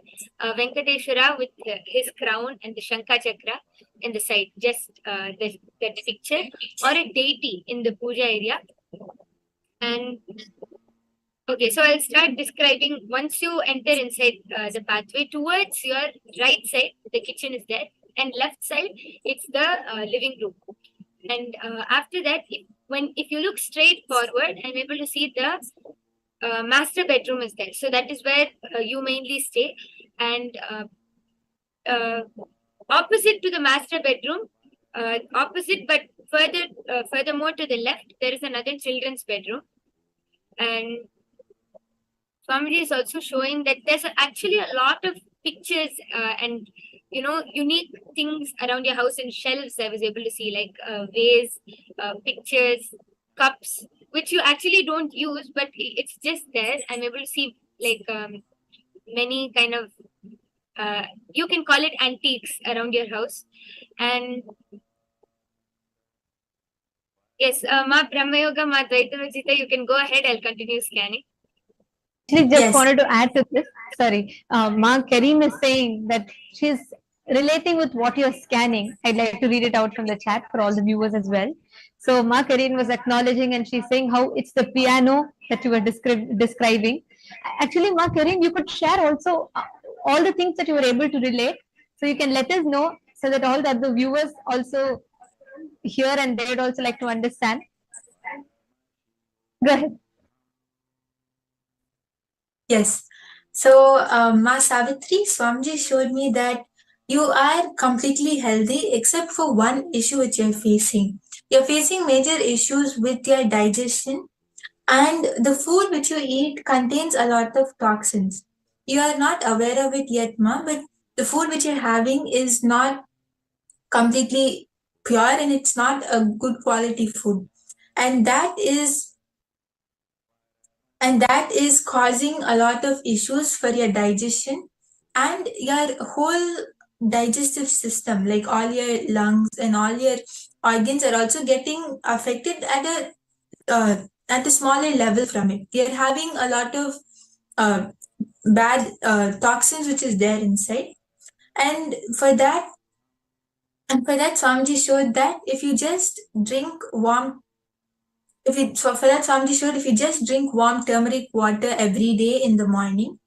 Venkateshwara with his crown and the Shankha Chakra in the side, just that picture, or a deity in the puja area. And okay, so I'll start describing. Once you enter inside the pathway, towards your right side, the kitchen is there, and left side, it's the living room. And after that, if you look straight forward, I'm able to see the master bedroom is there. So that is where you mainly stay. And opposite to the master bedroom, opposite but furthermore to the left, there is another children's bedroom. And Swamiji is also showing that there's actually a lot of pictures and unique things around your house in shelves. I was able to see like vase, pictures, cups, which you actually don't use, but it's just there. I'm able to see like many kind of you can call it antiques around your house. And yes, Ma Brahma Yoga, Ma Dvaita Vijita, you can go ahead. I'll continue scanning. Actually, just Yes. wanted to add to this. Sorry, Ma Kareem is saying that she's relating with what you're scanning. I'd like to read it out from the chat for all the viewers as well. So Ma Kareem was acknowledging, and she's saying how it's the piano that you were describing. Actually, Ma Kareem, you could share also all the things that you were able to relate. So you can let us know so that all the other viewers also hear and they would also like to understand. Go ahead. Yes. So, Ma Savitri, Swamiji showed me that you are completely healthy except for one issue which you're facing. You're facing major issues with your digestion, and the food which you eat contains a lot of toxins. You are not aware of it yet, Ma, but the food which you're having is not completely pure and it's not a good quality food. And that is causing a lot of issues for your digestion and your whole digestive system, like all your lungs and all your organs are also getting affected at a smaller level from it. You're having a lot of bad toxins which is there inside, and for that And for that, Swamiji showed that if you just drink warm, if you just drink warm turmeric water every day in the morning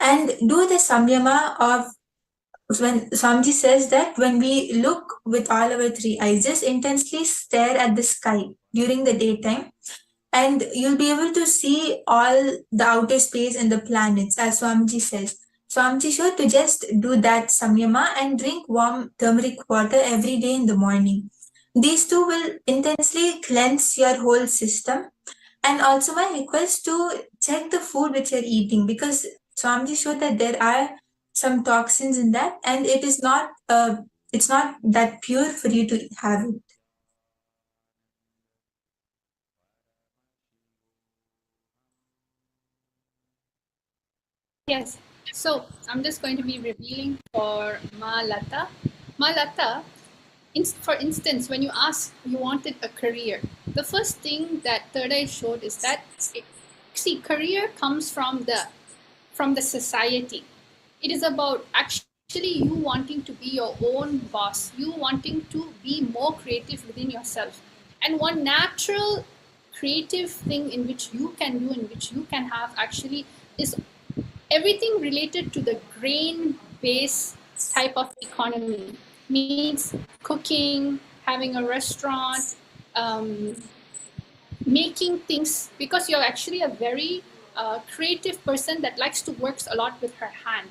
and do the samyama of when Swamiji says that when we look with all our three eyes, just intensely stare at the sky during the daytime, and you'll be able to see all the outer space and the planets, as Swamiji says. Swamiji sure to just do that samyama and drink warm turmeric water every day in the morning. These two will intensely cleanse your whole system. And also my request to check the food which you're eating, because Swamiji showed that there are some toxins in that, and it's not that pure for you to have it. Yes. So I'm just going to be revealing for Ma Lata. Ma Lata, for instance, when you asked you wanted a career, the first thing that Third Eye showed is that career comes from the society. It is about actually you wanting to be your own boss, you wanting to be more creative within yourself. And one natural creative thing in which you can do, in which you can have actually, is everything related to the grain-based type of economy. Means cooking, having a restaurant, making things, because you're actually a very creative person that likes to work a lot with her hand.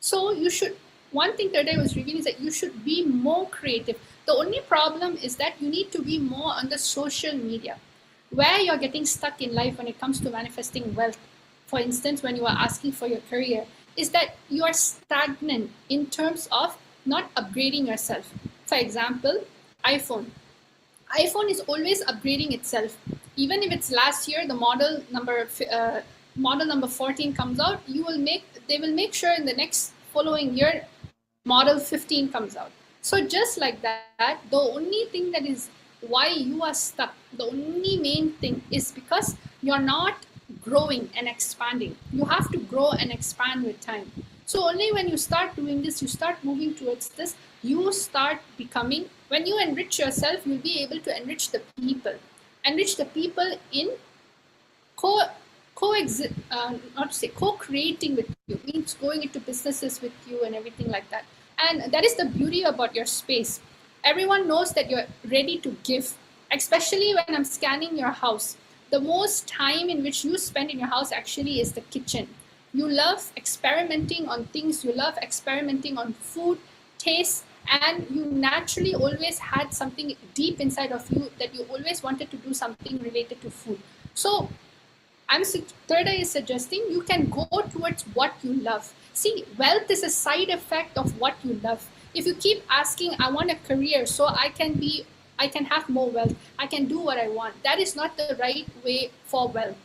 So you should, one thing that I was revealing is that you should be more creative. The only problem is that you need to be more on the social media, where you're getting stuck in life when it comes to manifesting wealth. For instance, when you are asking for your career, is that you are stagnant in terms of not upgrading yourself. For example, iPhone is always upgrading itself. Even if it's last year, the model number 14 comes out, they will make sure in the next following year, model 15 comes out. So just like that, the only thing that is why you are stuck, the only main thing is because you're not growing and expanding. You have to grow and expand with time. So only when you start doing this, you start moving towards this, you start becoming, when you enrich yourself, you'll be able to enrich the people. Enrich the people in co-creating with you, means going into businesses with you and everything like that. And that is the beauty about your space. Everyone knows that you're ready to give, especially when I'm scanning your house. The most time in which you spend in your house actually is the kitchen. You love experimenting on things, you love experimenting on food, taste, and you naturally always had something deep inside of you that you always wanted to do something related to food. So Third Eye is suggesting you can go towards what you love. See, wealth is a side effect of what you love. If you keep asking, I want a career so I can have more wealth, I can do what I want, that is not the right way for wealth.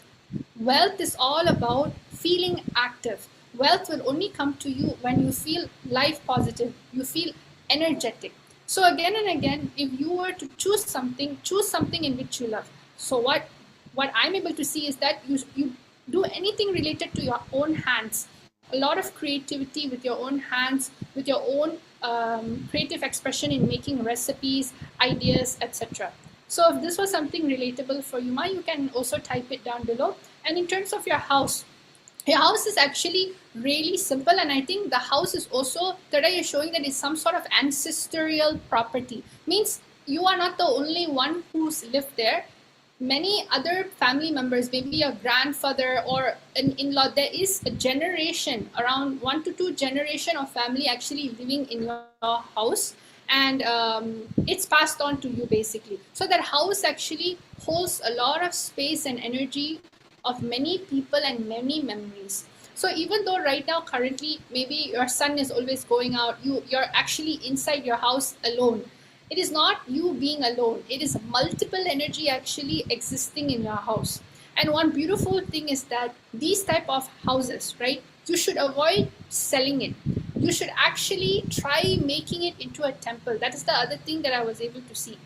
Wealth is all about feeling active. Wealth will only come to you when you feel life positive, you feel energetic. So again and again, if you were to choose something in which you love. So what I'm able to see is that you do anything related to your own hands, a lot of creativity with your own hands, with your own creative expression in making recipes, ideas, etc. So if this was something relatable for you, Ma, you can also type it down below. And in terms of your house is actually really simple, and I think the house is also, today is showing that it's some sort of ancestral property. Means you are not the only one who's lived there. Many other family members, maybe your grandfather or an in-law, there is a generation, around 1 to 2 generation of family actually living in your house, and it's passed on to you basically. So that house actually holds a lot of space and energy of many people and many memories. So even though right now currently maybe your son is always going out, you're actually inside your house alone. It is not you being alone. It is multiple energy actually existing in your house. And one beautiful thing is that these type of houses, right, you should avoid selling it. You should actually try making it into a temple. That is the other thing that I was able to see.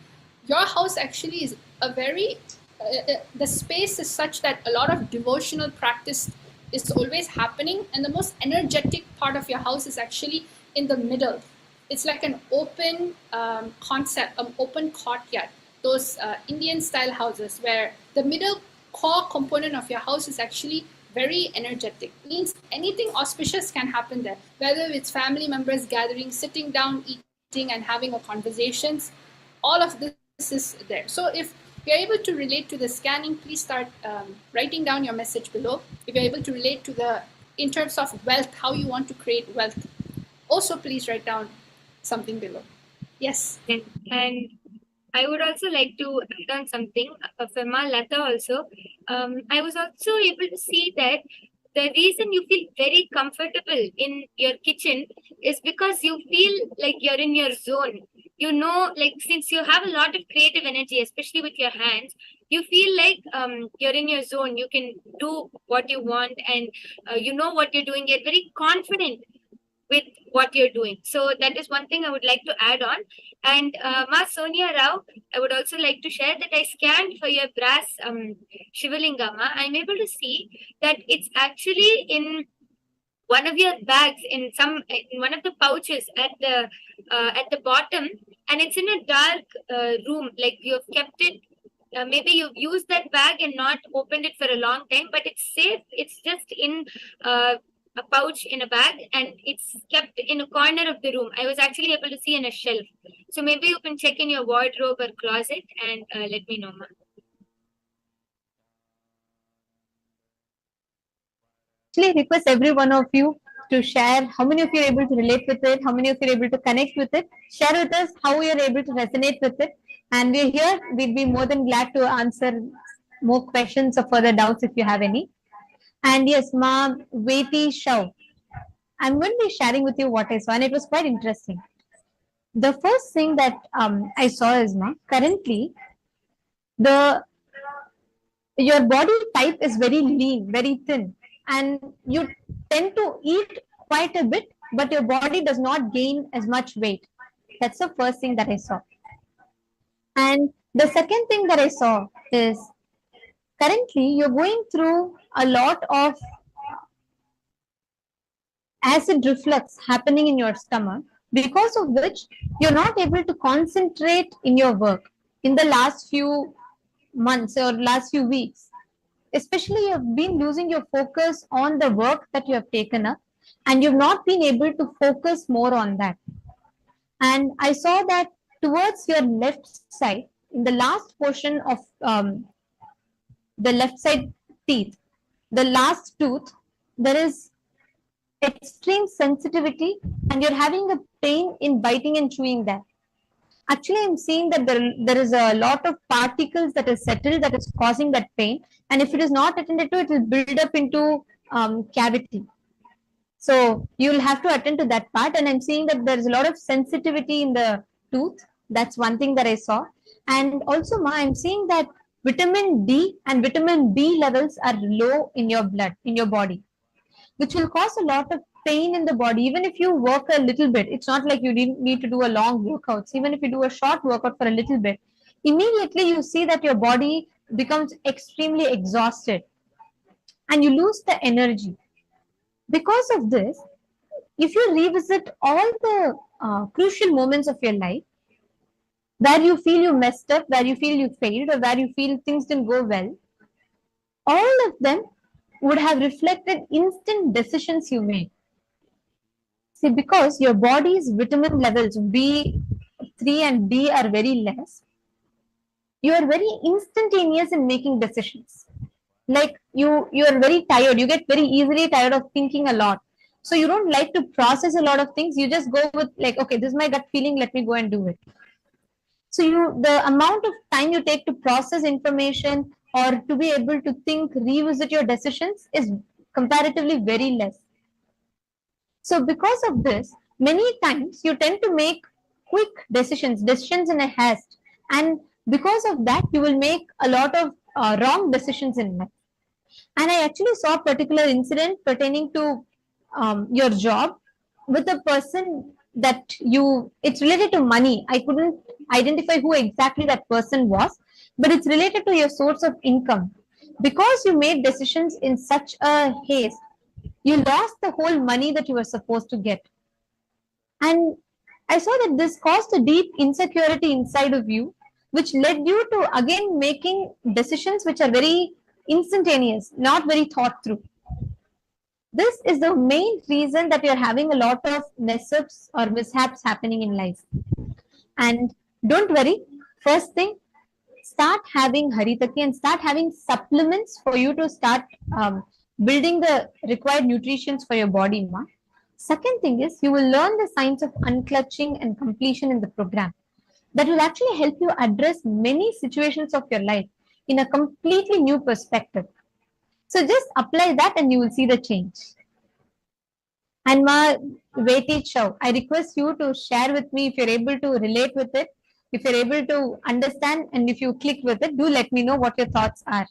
Your house actually is a very, the space is such that a lot of devotional practice is always happening, and the most energetic part of your house is actually in the middle. It's like an open concept, an open courtyard. Those Indian style houses where the middle core component of your house is actually very energetic. Means anything auspicious can happen there, whether it's family members gathering, sitting down, eating, and having a conversations. All of this is there. So if you're able to relate to the scanning, please start writing down your message below. If you're able to relate to the in terms of wealth, how you want to create wealth, also please write down something below. Yes. And I would also like to add on something for Ma Lata also. I was also able to see that the reason you feel very comfortable in your kitchen is because you feel like you're in your zone. You know, like since you have a lot of creative energy, especially with your hands, you feel like you're in your zone. You can do what you want, and you know what you're doing. You're very confident with what you're doing. So that is one thing I would like to add on. And Ma Sonia Rao, I would also like to share that I scanned for your brass Shivalingama. I'm able to see that it's actually in one of your bags, in one of the pouches at the bottom, and it's in a dark room. Like you've kept it. Maybe you've used that bag and not opened it for a long time, but it's safe. It's just in a pouch in a bag, and it's kept in a corner of the room. I was actually able to see in a shelf. So maybe you can check in your wardrobe or closet and let me know, Ma. Actually, request every one of you to share how many of you are able to relate with it, how many of you are able to connect with it. Share with us how you are able to resonate with it. And we're here. We'd be more than glad to answer more questions or further doubts if you have any. And yes, Ma Veti Shau, I'm going to be sharing with you what I saw, and it was quite interesting. The first thing that I saw is, Ma, currently the your body type is very lean, very thin, and you tend to eat quite a bit, but your body does not gain as much weight. That's the first thing that I saw. And the second thing that I saw is currently you're going through a lot of acid reflux happening in your stomach, because of which you're not able to concentrate in your work in the last few months or last few weeks. Especially, you've been losing your focus on the work that you have taken up, and you've not been able to focus more on that. And I saw that towards your left side, in the last portion of the left side teeth, the last tooth, there is extreme sensitivity, and you're having a pain in biting and chewing that. Actually, I'm seeing that there is a lot of particles that is settled that is causing that pain, and if it is not attended to, it will build up into cavity. So you will have to attend to that part, and I'm seeing that there is a lot of sensitivity in the tooth. That's one thing that I saw. And also, Ma, I'm seeing that vitamin D and vitamin B levels are low in your blood, in your body, which will cause a lot of pain in the body. Even if you work a little bit, it's not like you need to do a long workouts. Even if you do a short workout for a little bit, immediately you see that your body becomes extremely exhausted and you lose the energy. Because of this, if you revisit all the crucial moments of your life where you feel you messed up, where you feel you failed, or where you feel things didn't go well, all of them would have reflected instant decisions you made. See, because your body's vitamin levels B3 and D are very less, you are very instantaneous in making decisions. Like you are very tired. You get very easily tired of thinking a lot. So you don't like to process a lot of things. You just go with like, okay, this is my gut feeling. Let me go and do it. So the amount of time you take to process information or to be able to think, revisit your decisions is comparatively very less. So because of this, many times you tend to make quick decisions in a haste. And because of that, you will make a lot of wrong decisions in life. And I actually saw a particular incident pertaining to your job with a person that it's related to money. I couldn't identify who exactly that person was, but it's related to your source of income. Because you made decisions in such a haste, you lost the whole money that you were supposed to get. And I saw that this caused a deep insecurity inside of you, which led you to again making decisions which are very instantaneous, not very thought through. This is the main reason that you're having a lot of mess ups or mishaps happening in life. And don't worry, first thing, start having haritaki and start having supplements for you to start building the required nutritions for your body. Ma. Second thing is you will learn the science of unclutching and completion in the program. That will actually help you address many situations of your life in a completely new perspective. So just apply that and you will see the change. And Ma Veti Chow, I request you to share with me if you're able to relate with it, if you're able to understand, and if you click with it, do let me know what your thoughts are.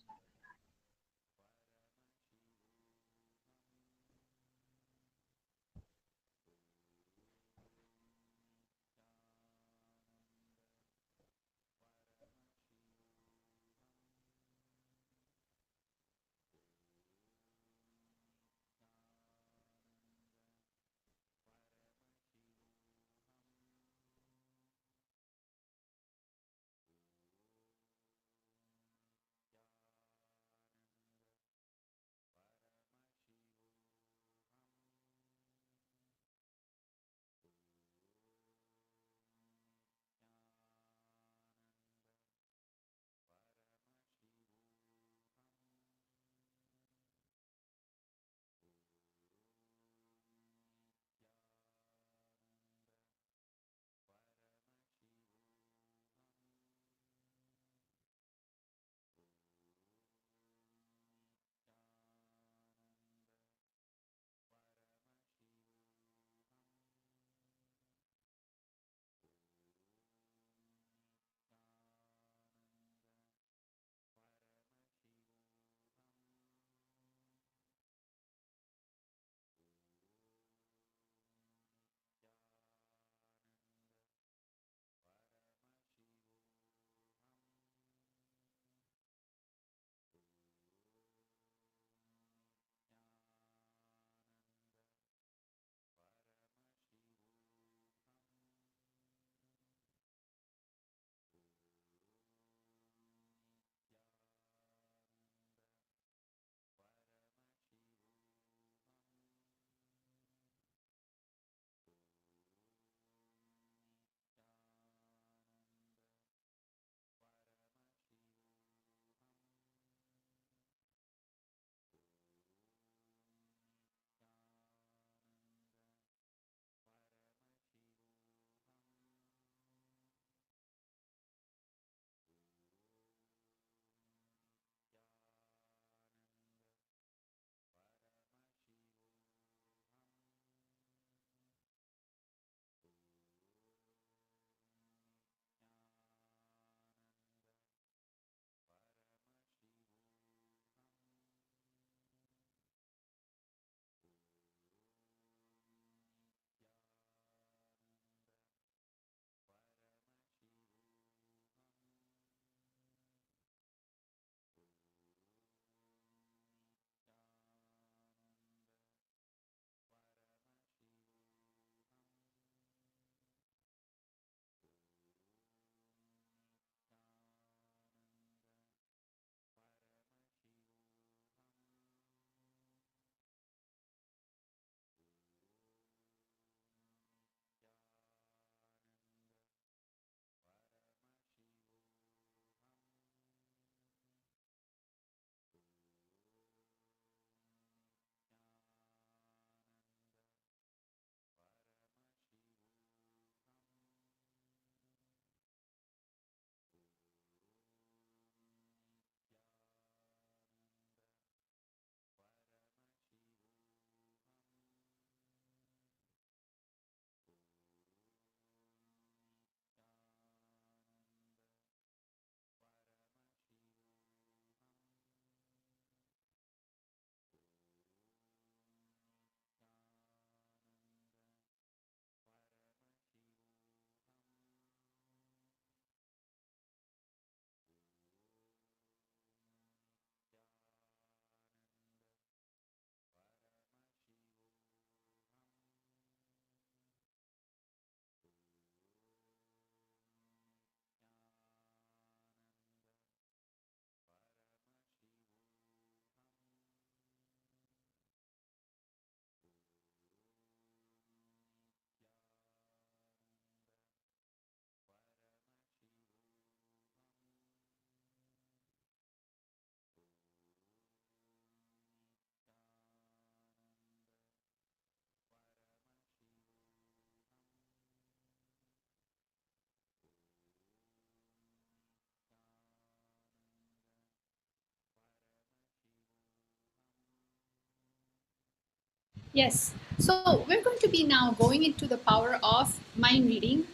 Yes. So we're going to be now going into the power of mind reading.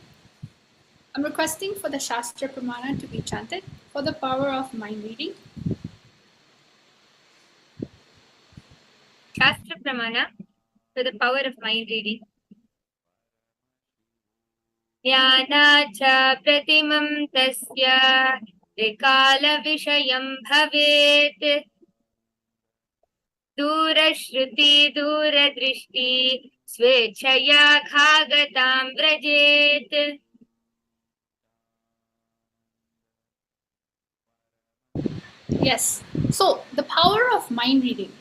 I'm requesting for the Shastra Pramana to be chanted for the power of mind reading. Shastra Pramana for the power of mind reading. ज्ञानाच्च प्रतिमं तस्य त्रिकालविषयं भवेत् दूरश्रुति दूरदृष्टि स्वेच्छया खागतां व्रजेत्. Yes. So the power of mind reading.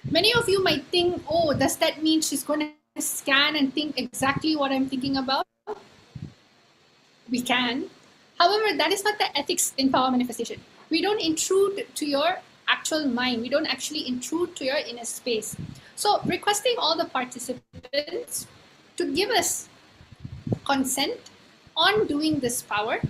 Many of you might think, oh, does that mean she's going to scan and think exactly what I'm thinking about? We can. However, that is not the ethics in power manifestation. We don't intrude to your actual mind. We don't actually intrude to your inner space. So requesting all the participants to give us consent on doing this power.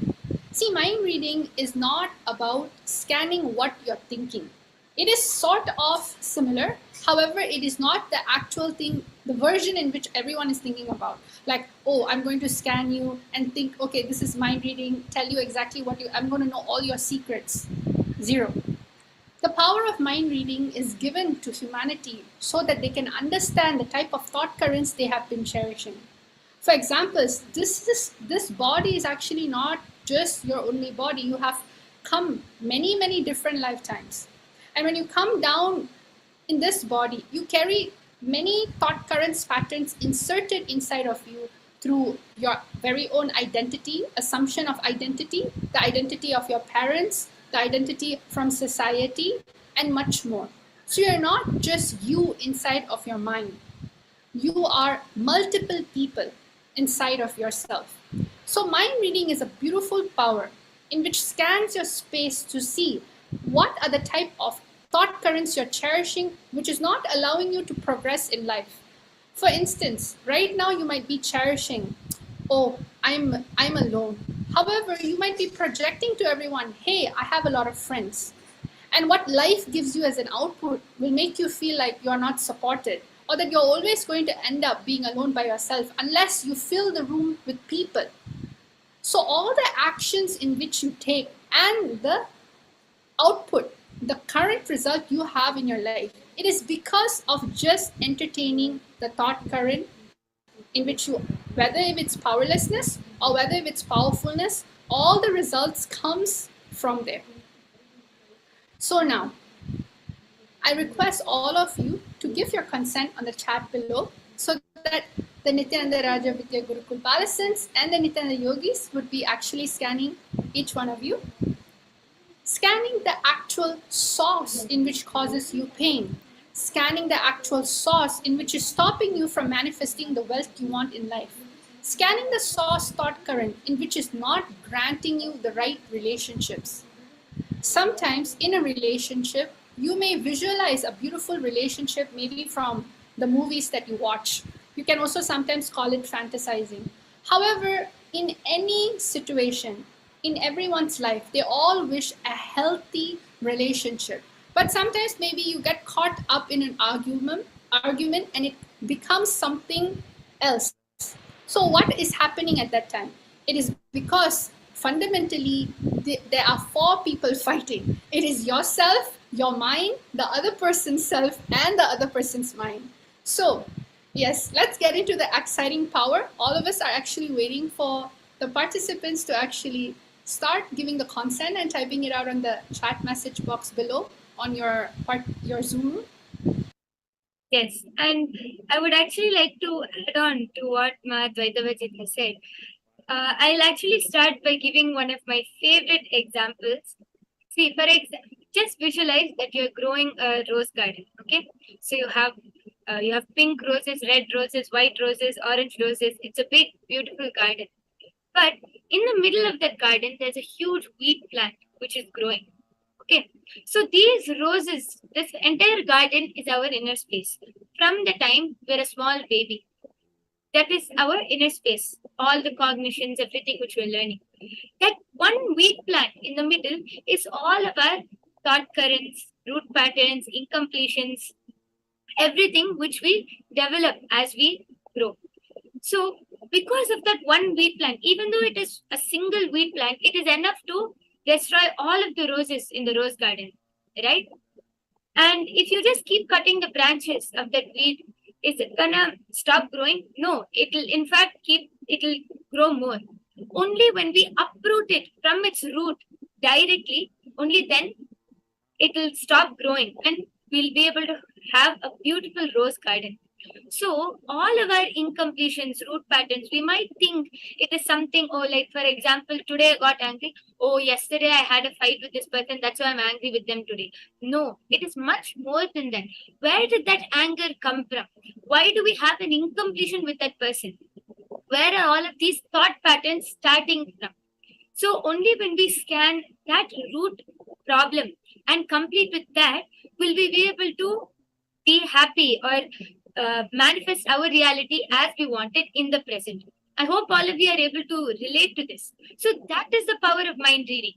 See, mind reading is not about scanning what you're thinking. It is sort of similar. However, it is not the actual thing, the version in which everyone is thinking about. Like, oh, I'm going to scan you and think, okay, this is mind reading, tell you exactly I'm going to know all your secrets. Zero. The power of mind reading is given to humanity so that they can understand the type of thought currents they have been cherishing. For example, this body is actually not just your only body. You have come many different lifetimes. And when you come down in this body, you carry many thought currents, patterns inserted inside of you through your very own identity, assumption of identity, the identity of your parents, the identity from society, and much more. So you're not just you inside of your mind. You are multiple people inside of yourself. So mind reading is a beautiful power in which scans your space to see what are the type of thought currents you're cherishing which is not allowing you to progress in life. For instance, right now you might be cherishing, oh, I'm alone. However, you might be projecting to everyone, hey, I have a lot of friends. And what life gives you as an output will make you feel like you're not supported, or that you're always going to end up being alone by yourself unless you fill the room with people. So all the actions in which you take and the output, the current result you have in your life, it is because of just entertaining the thought current in which you, whether if it's powerlessness or whether if it's powerfulness, all the results comes from there. So now, I request all of you to give your consent on the chat below so that the Nithyananda Raja Vidya Gurukul Palasans and the Nithyananda Yogis would be actually scanning each one of you. Scanning the actual source in which causes you pain. Scanning the actual source in which is stopping you from manifesting the wealth you want in life. Scanning the source thought current in which is not granting you the right relationships. Sometimes in a relationship, you may visualize a beautiful relationship maybe from the movies that you watch. You can also sometimes call it fantasizing. However, in any situation, in everyone's life, they all wish a healthy relationship. But sometimes maybe you get caught up in an argument and it becomes something else. So what is happening at that time? It is because fundamentally there are four people fighting. It is yourself, your mind, the other person's self, and the other person's mind. So yes, let's get into the exciting power. All of us are actually waiting for the participants to actually start giving the consent and typing it out on the chat message box below on your Zoom. Yes, and I would actually like to add on to what Dvaitavajit has said. I'll actually start by giving one of my favorite examples. See, for example, just visualize that you're growing a rose garden. Okay, so you have pink roses, red roses, white roses, orange roses. It's a big, beautiful garden. But in the middle of that garden, there's a huge wheat plant which is growing. Okay, so these roses, this entire garden is our inner space. From the time we're a small baby, that is our inner space, all the cognitions, everything which we're learning. That one wheat plant in the middle is all of our thought currents, root patterns, incompletions, everything which we develop as we grow. So because of that one wheat plant, even though it is a single wheat plant, it is enough to destroy all of the roses in the rose garden, right? And if you just keep cutting the branches of that weed, is it gonna stop growing? No, it'll in fact it'll grow more. Only when we uproot it from its root directly, only then it'll stop growing and we'll be able to have a beautiful rose garden. So all of our incompletions, root patterns, we might think it is something, oh, like for example, today I got angry. Oh, yesterday I had a fight with this person. That's why I'm angry with them today. No, it is much more than that. Where did that anger come from? Why do we have an incompletion with that person? Where are all of these thought patterns starting from? So only when we scan that root problem and complete with that, will we be able to be happy or manifest our reality as we want it in the present. I hope all of you are able to relate to this. So that is the power of mind reading.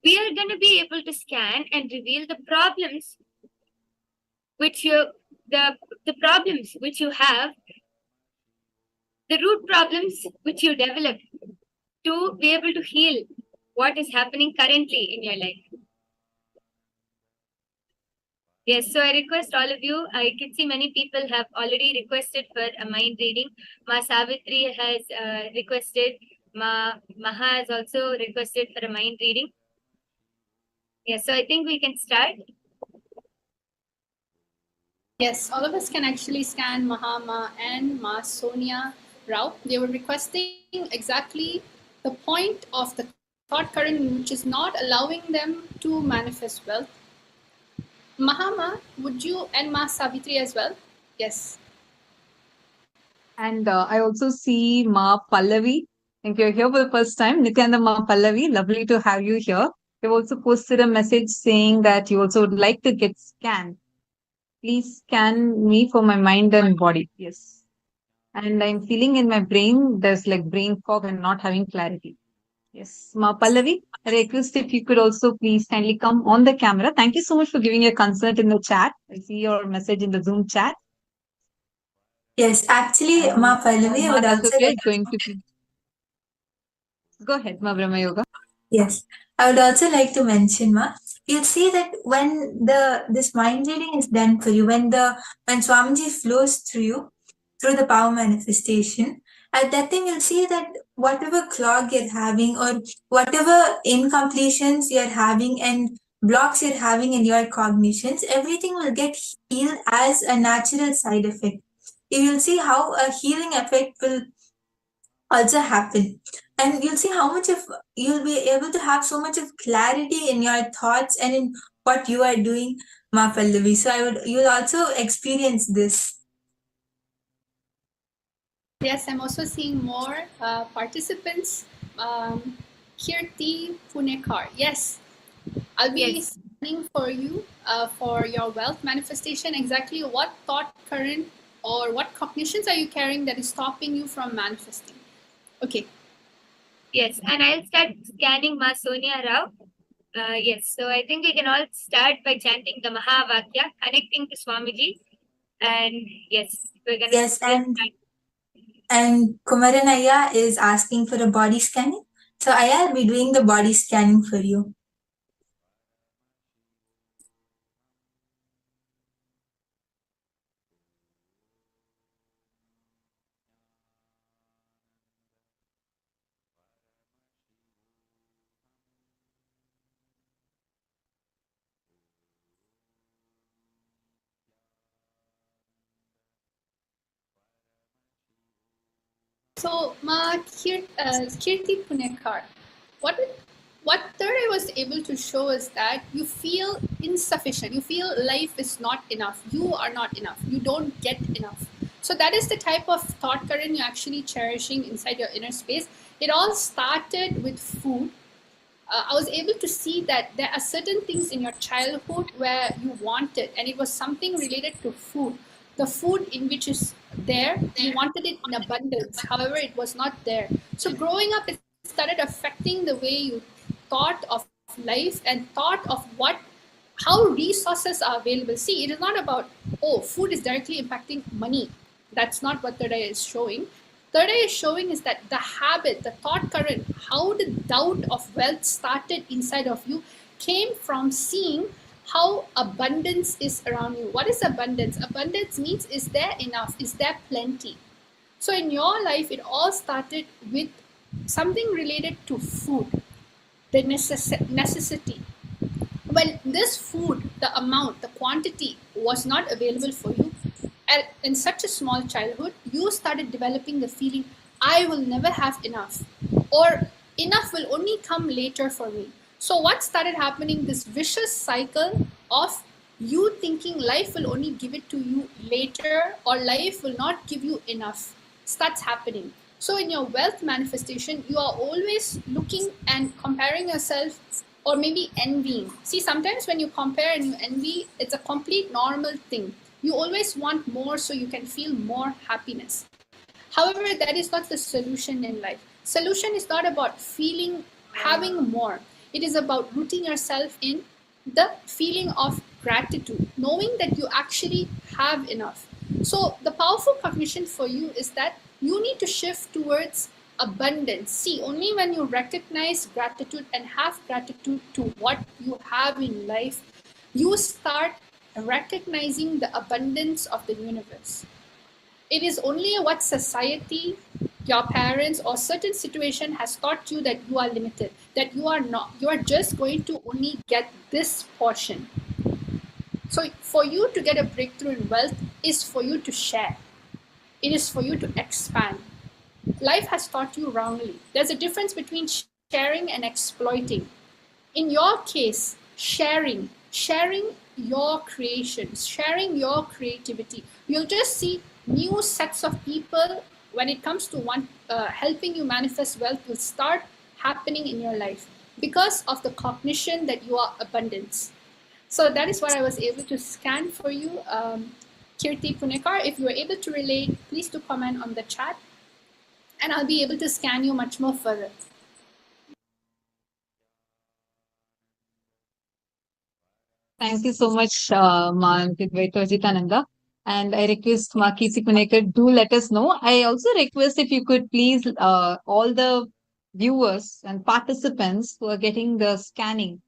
We are going to be able to scan and reveal the problems which the problems which you have, the root problems which you develop to be able to heal what is happening currently in your life. Yes, so I request all of you. I can see many people have already requested for a mind reading. Ma Savitri has requested. Maha has also requested for a mind reading. Yes, so I think we can start. Yes, all of us can actually scan Mahama and Ma Sonia Rao. They were requesting exactly the point of the thought current which is not allowing them to manifest wealth. Mahama, would you, and Ma Savitri as well? Yes. And I also see Ma Pallavi. I think you're here for the first time. Nithyananda Ma Pallavi, lovely to have you here. You've also posted a message saying that you also would like to get scanned. Please scan me for my mind and body. Yes. And I'm feeling in my brain, there's like brain fog and not having clarity. Yes. Ma Pallavi, I request if you could also please kindly come on the camera. Thank you so much for giving your consent in the chat. I see your message in the Zoom chat. Yes, actually, Ma Pallavi, I Ma would also Dasupya like is going to be. Go ahead, Ma Brahma Yoga. Yes, I would also like to mention, Ma, you'll see that when this mind reading is done for you, when Swamiji flows through you through the power manifestation, at that time you'll see that whatever clog you're having or whatever incompletions you're having and blocks you're having in your cognitions, everything will get healed as a natural side effect. You will see how a healing effect will also happen, and you'll see how much of you'll be able to have so much of clarity in your thoughts and in what you are doing, Ma Pallavi. So you'll also experience this. Yes, I'm also seeing more participants. Kirti Punekar. Yes, I'll be scanning for you for your wealth manifestation. Exactly what thought current or what cognitions are you carrying that is stopping you from manifesting? Okay. Yes, and I'll start scanning Ma Sonia Rao. Yes, so I think we can all start by chanting the Mahavakya, connecting to Swamiji. And yes, we're going to start. And Kumaran Ayya is asking for a body scanning. So Ayya will be doing the body scanning for you. So, Kirti Punekar, what third I was able to show is that you feel insufficient. You feel life is not enough. You are not enough. You don't get enough. So that is the type of thought current you're actually cherishing inside your inner space. It all started with food. I was able to see that there are certain things in your childhood where you wanted, and it was something related to food. The food in which is there, you wanted it in abundance. However, it was not there. So growing up, it started affecting the way you thought of life and thought of what how resources are available. See, it is not about, oh, food is directly impacting money. That's not what third eye is showing. Third eye is showing is that the habit, the thought current, how the doubt of wealth started inside of you came from seeing how abundance is around you. What is abundance? Abundance means, is there enough? Is there plenty? So in your life, it all started with something related to food, the necessity. When this food, the amount, the quantity was not available for you in such a small childhood, you started developing the feeling, I will never have enough, or enough will only come later for me. So what started happening, this vicious cycle of you thinking life will only give it to you later, or life will not give you enough, starts happening. So in your wealth manifestation, you are always looking and comparing yourself, or maybe envying. See, sometimes when you compare and you envy, it's a complete normal thing. You always want more so you can feel more happiness. However, that is not the solution in life. Solution is not about having more. It is about rooting yourself in the feeling of gratitude, knowing that you actually have enough. So the powerful cognition for you is that you need to shift towards abundance. See, only when you recognize gratitude and have gratitude to what you have in life, you start recognizing the abundance of the universe. It is only what society, your parents, or certain situation has taught you that you are limited, that you are not, you are just going to only get this portion. So for you to get a breakthrough in wealth is for you to share. It is for you to expand. Life has taught you wrongly. There's a difference between sharing and exploiting. In your case, sharing your creations, sharing your creativity. You'll just see new sets of people when it comes to helping you manifest wealth will start happening in your life because of the cognition that you are abundance. So that is what I was able to scan for you. Kirti Punekar, if you were able to relate, please do comment on the chat and I'll be able to scan you much more further. Thank you so much, Nithyananda. And I request Makiti Punekar, do let us know. I also request if you could please, all the viewers and participants who are getting the scanning,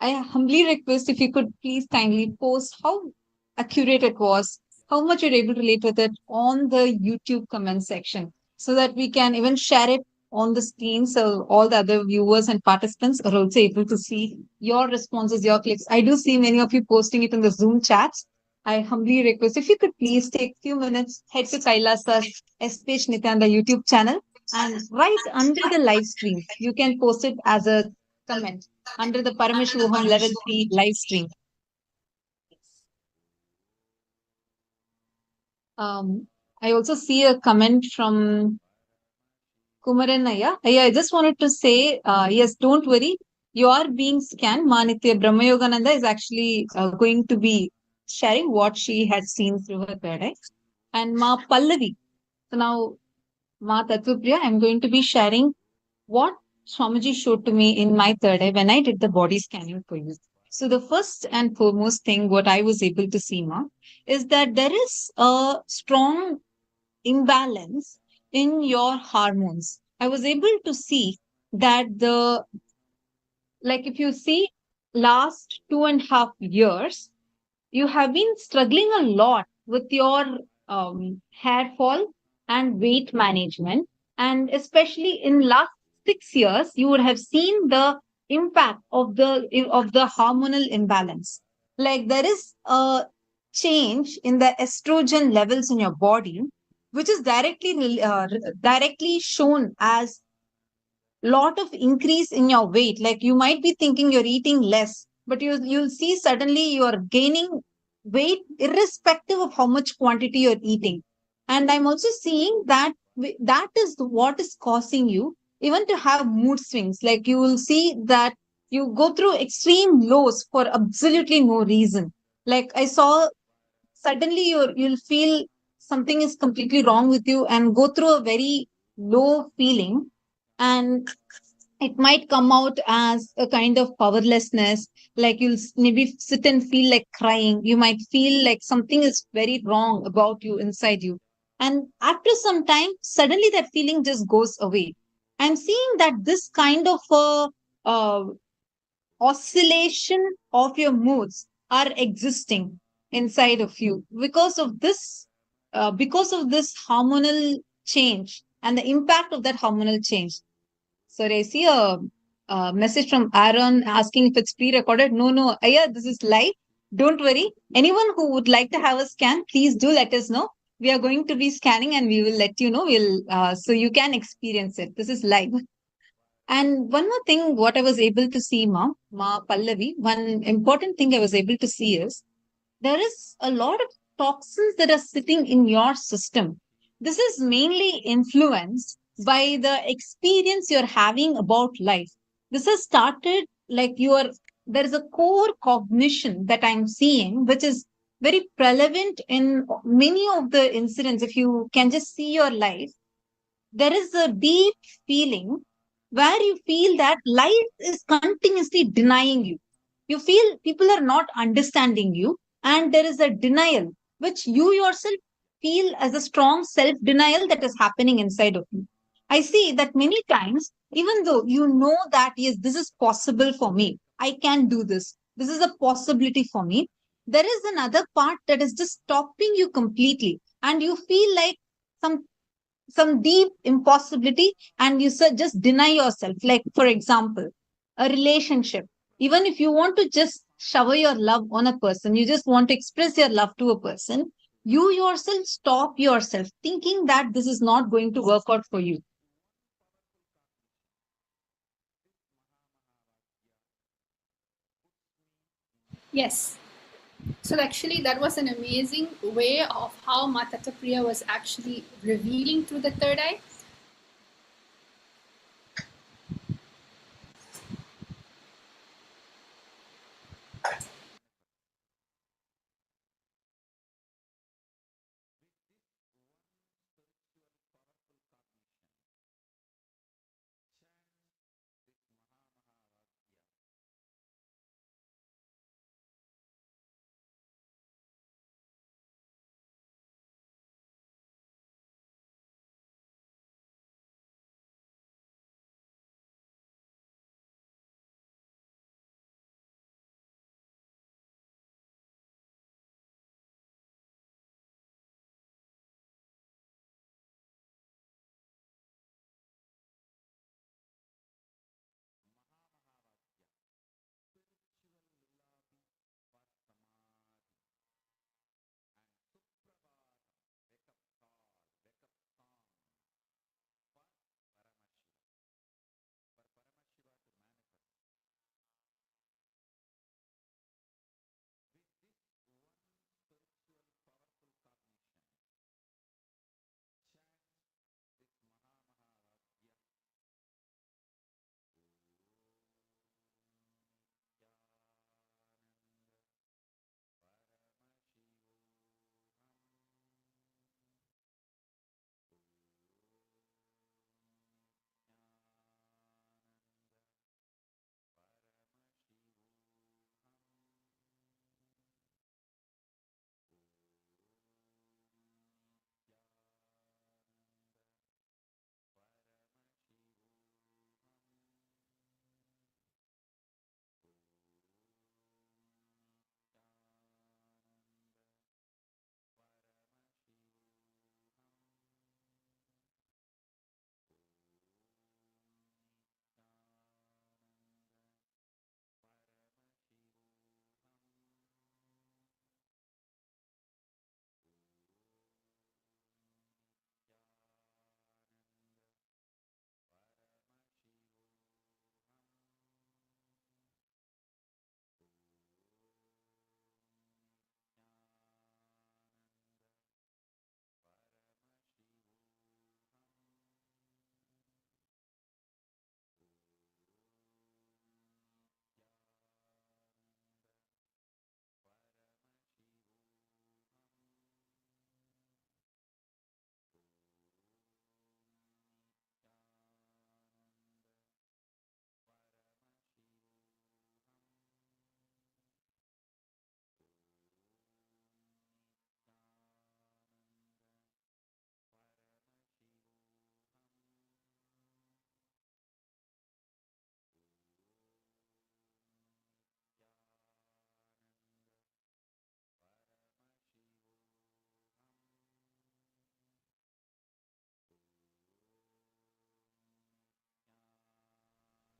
I humbly request if you could please kindly post how accurate it was, how much you're able to relate with it on the YouTube comment section, so that we can even share it on the screen so all the other viewers and participants are also able to see your responses, your clicks. I do see many of you posting it in the Zoom chats. I humbly request if you could please take a few minutes, head to Kailasa's SPH Nithyananda YouTube channel, and right under the live stream, you can post it as a comment under the Paramashivoham Level-3 live stream. I also see a comment from Kumaran Aya. I just wanted to say, yes, don't worry. You are being scanned. Manitya Brahmayogananda is actually going to be sharing what she has seen through her third eye. And Ma Pallavi. So now, Ma Tattvapriya, I'm going to be sharing what Swamiji showed to me in my third eye when I did the body scanning for you. So the first and foremost thing what I was able to see, Ma, is that there is a strong imbalance in your hormones. I was able to see that like if you see last 2.5 years, you have been struggling a lot with your hair fall and weight management, and especially in last 6 years you would have seen the impact of the hormonal imbalance. Like there is a change in the estrogen levels in your body, which is directly shown as lot of increase in your weight. Like you might be thinking you're eating less, but you'll see suddenly you are gaining weight irrespective of how much quantity you're eating. And I'm also seeing that that is what is causing you even to have mood swings. Like you will see that you go through extreme lows for absolutely no reason. Like I saw suddenly you'll feel something is completely wrong with you and go through a very low feeling. And It might come out as a kind of powerlessness, like you'll maybe sit and feel like crying. You might feel like something is very wrong about you inside you. And after some time, suddenly that feeling just goes away. I'm seeing that this kind of uh, oscillation of your moods are existing inside of you because of this hormonal change and the impact of that hormonal change. Sorry, I see a message from Aaron asking if it's pre-recorded. No, no, yeah, this is live. Don't worry. Anyone who would like to have a scan, please do let us know. We are going to be scanning and we will let you know. We'll so you can experience it. This is live. And one more thing, what I was able to see, Ma Pallavi, one important thing I was able to see is there is a lot of toxins that are sitting in your system. This is mainly influenced by the experience you're having about life. This has started like there is a core cognition that I'm seeing, which is very prevalent in many of the incidents. If you can just see your life, there is a deep feeling where you feel that life is continuously denying you. You feel people are not understanding you, and there is a denial which you yourself feel as a strong self denial that is happening inside of you. I see that many times, even though you know that, yes, this is possible for me, I can do this is a possibility for me, there is another part that is just stopping you completely, and you feel like some deep impossibility, and you just deny yourself. Like, for example, a relationship. Even if you want to just shower your love on a person, you just want to express your love to a person, you yourself stop yourself thinking that this is not going to work out for you. Yes. So actually, that was an amazing way of how Matatapriya was actually revealing through the third eye.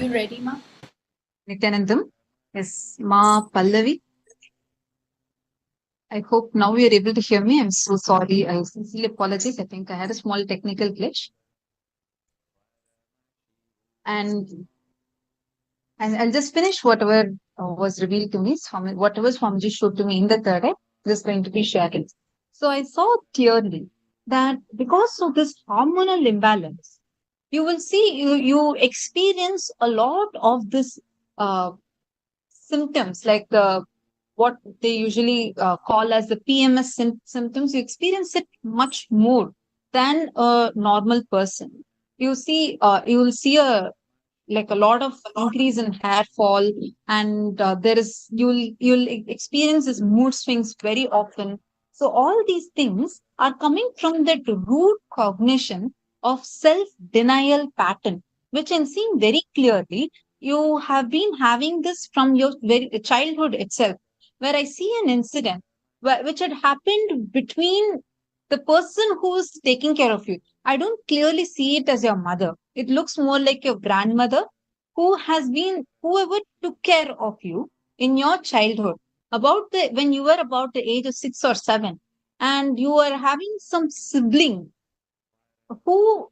You ready, Ma? Nithyanandam. Yes, Ma Pallavi. I hope now you're able to hear me. I'm so sorry. I sincerely apologize. I think I had a small technical glitch. And I'll just finish whatever was revealed to me, whatever Swamiji showed to me in the third eye, just going to be shared. So I saw clearly that because of this hormonal imbalance, you will see you experience a lot of this uh, symptoms like the what they usually call as the PMS symptoms. You experience it much more than a normal person. You will see a like a lot of increase in hair fall, and you'll experience this mood swings very often. So all these things are coming from that root cognition of self denial pattern, which I'm seeing very clearly. You have been having this from your very childhood itself, where I see an incident which had happened between the person who's taking care of you. I don't clearly see it as your mother. It looks more like your grandmother whoever took care of you in your childhood when you were about the age of 6 or 7, and you were having some sibling who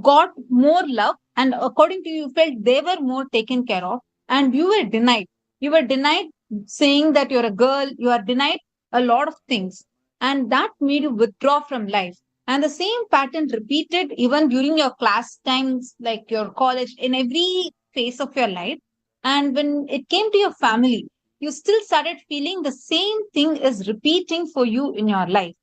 got more love, and according to you felt they were more taken care of, and you were denied saying that you're a girl, you are denied a lot of things, and that made you withdraw from life. And the same pattern repeated even during your class times, like your college, in every phase of your life. And when it came to your family, you still started feeling the same thing is repeating for you in your life.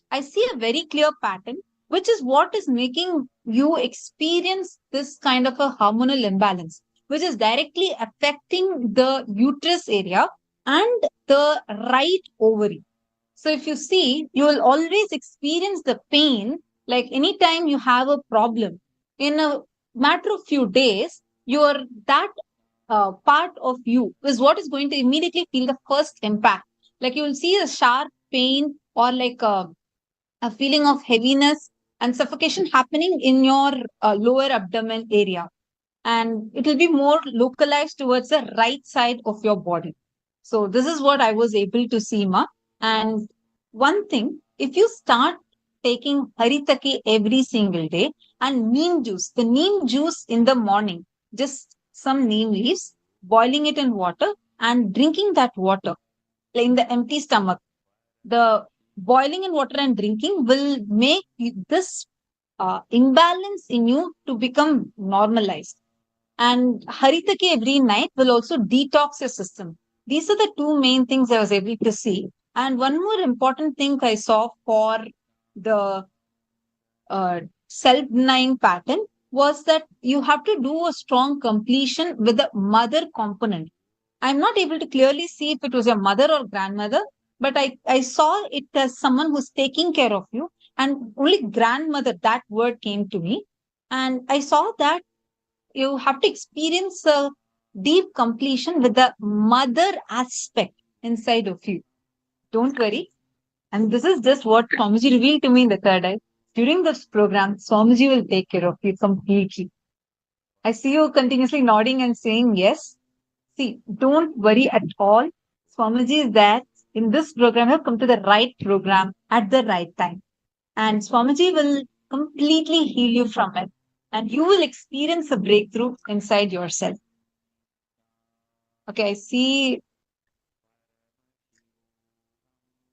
I see a very clear pattern, which is what is making you experience this kind of a hormonal imbalance, which is directly affecting the uterus area and the right ovary. So if you see, you will always experience the pain like anytime you have a problem. In a matter of few days, your that part of you is what is going to immediately feel the first impact. Like you will see a sharp pain or like a feeling of heaviness and suffocation happening in your lower abdomen area. And it will be more localized towards the right side of your body. So this is what I was able to see, Ma. And one thing, if you start taking haritaki every single day and the neem juice in the morning, just some neem leaves, boiling it in water and drinking that water in the empty stomach, the boiling in water and drinking will make this imbalance in you to become normalized. And haritaki every night will also detox your system. These are the two main things I was able to see. And one more important thing I saw for the self-denying pattern was that you have to do a strong completion with the mother component. I'm not able to clearly see if it was your mother or grandmother, but I saw it as someone who's taking care of you. And only grandmother, that word came to me. And I saw that you have to experience a deep completion with the mother aspect inside of you. Don't worry. And this is just what Swamiji revealed to me in the third eye. During this program, Swamiji will take care of you completely. I see you continuously nodding and saying yes. See, don't worry at all. Swamiji is there. In this program, you have come to the right program at the right time. And Swamiji will completely heal you from it. And you will experience a breakthrough inside yourself. Okay, I see.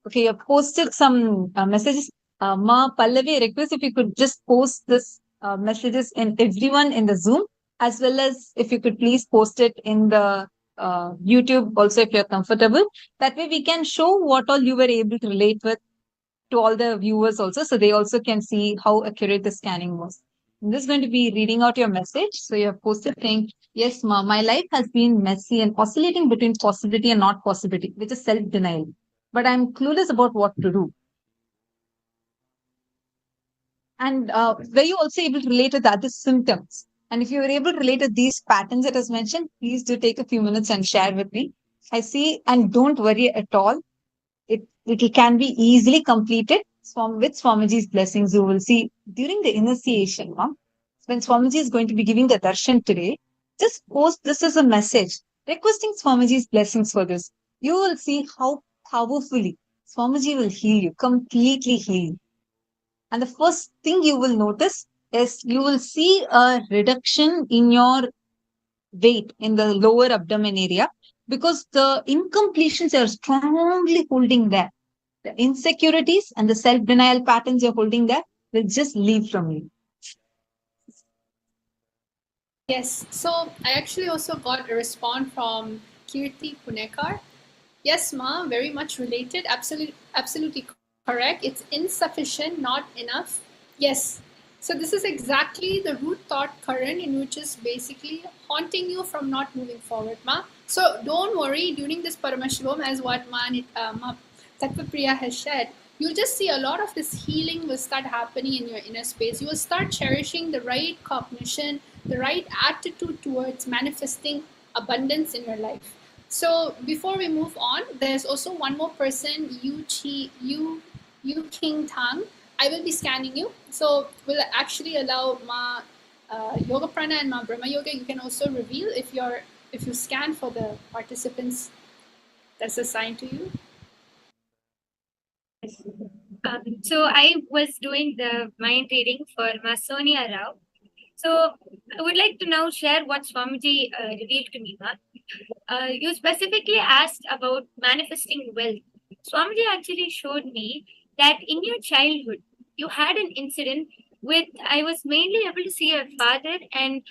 Okay, you have posted some messages. Ma Pallavi, I request if you could just post this messages in everyone in the Zoom, as well as if you could please post it in the YouTube also if you're comfortable. That way we can show what all you were able to relate with to all the viewers also, so they also can see how accurate the scanning was. I'm just going to be reading out your message. So you have posted saying, yes, Ma, my life has been messy and oscillating between possibility and not possibility, which is self-denial. But I'm clueless about what to do. And were you also able to relate to the other symptoms? And if you were able to relate to these patterns that was mentioned, please do take a few minutes and share with me. I see, and don't worry at all. It can be easily completed with Swamiji's blessings. You will see during the initiation, when Swamiji is going to be giving the darshan today, Just post this as a message, requesting Swamiji's blessings for this. You will see how powerfully Swamiji will heal you, completely heal you. And the first thing you will notice is you will see a reduction in your weight in the lower abdomen area because the incompletions are strongly holding there. The insecurities and the self denial patterns you're holding there will just leave from you. Yes, so I actually also got a response from Kirti Punekar. Yes, ma, very much related. Absolutely correct. It's insufficient, not enough. Yes. So this is exactly the root thought current in which is basically haunting you from not moving forward, ma. So don't worry during this Paramashivoham, as what ma Tattvapriya has shared, you'll just see a lot of this healing will start happening in your inner space. You will start cherishing the right cognition, the right attitude towards manifesting abundance in your life. So before we move on, there's also one more person, Yu King Tang. I will be scanning you. So we'll actually allow Ma Yoga Prana and Ma Brahma Yoga. You can also reveal if you scan for the participants that's assigned to you. So I was doing the mind reading for Masonia Rao. So I would like to now share what Swamiji revealed to me. You specifically asked about manifesting wealth. Swamiji actually showed me that in your childhood, you had an incident with, I was mainly able to see your father and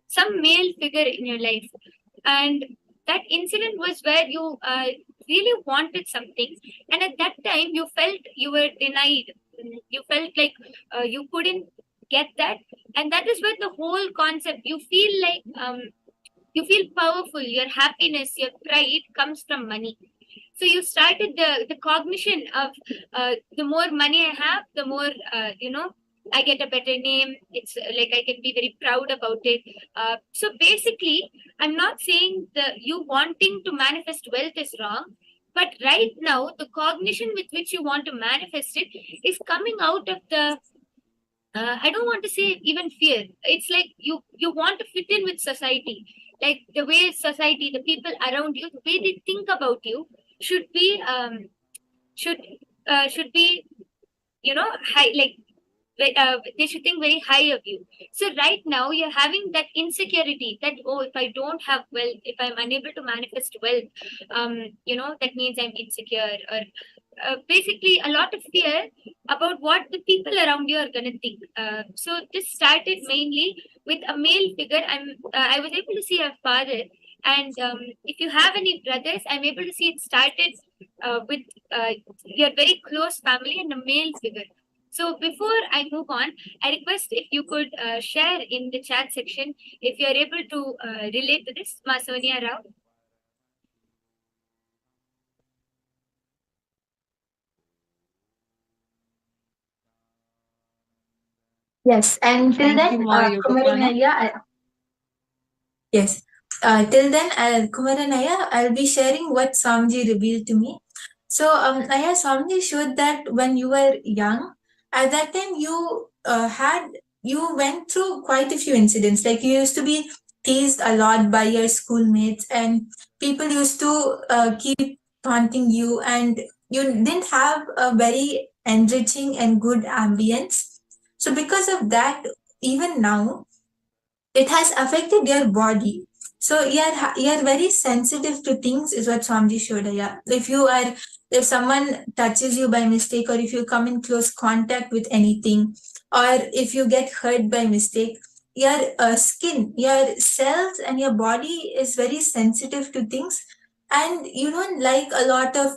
some male figure in your life. And that incident was where you really wanted something. And at that time, you felt you were denied. You felt like you couldn't get that. And that is where the whole concept, you feel like you feel powerful, your happiness, your pride comes from money. So you started the cognition of the more money I have, the more I get a better name. It's like I can be very proud about it. So basically, I'm not saying the you wanting to manifest wealth is wrong, but right now the cognition with which you want to manifest it is coming out of the I don't want to say even fear. It's like you want to fit in with society, like the way society, the people around you, the way they think about you should be should should be high, like they should think very high of you. So right now you're having that insecurity that, oh, if I don't have wealth, if I'm unable to manifest wealth, that means I'm insecure, or basically a lot of fear about what the people around you are going to think. So this started mainly with a male figure. I was able to see a father, and if you have any brothers, I'm able to see it started with your very close family and a male figure. So before I move on, I request if you could share in the chat section if you are able to relate to this, Ma Sonia Rao. Yes, and till Thank then, you, Ma Yoga Prana. Yes. Till then, Kumaranaya, I'll be sharing what Swamiji revealed to me. So, Aya, Swamiji showed that when you were young, at that time you went through quite a few incidents. Like you used to be teased a lot by your schoolmates, and people used to keep taunting you, and you didn't have a very enriching and good ambience. So, because of that, even now, it has affected your body. So you're very sensitive to things, is what Swamiji showed. Yeah. If someone touches you by mistake, or if you come in close contact with anything, or if you get hurt by mistake, your skin, your cells, and your body is very sensitive to things, and you don't like a lot of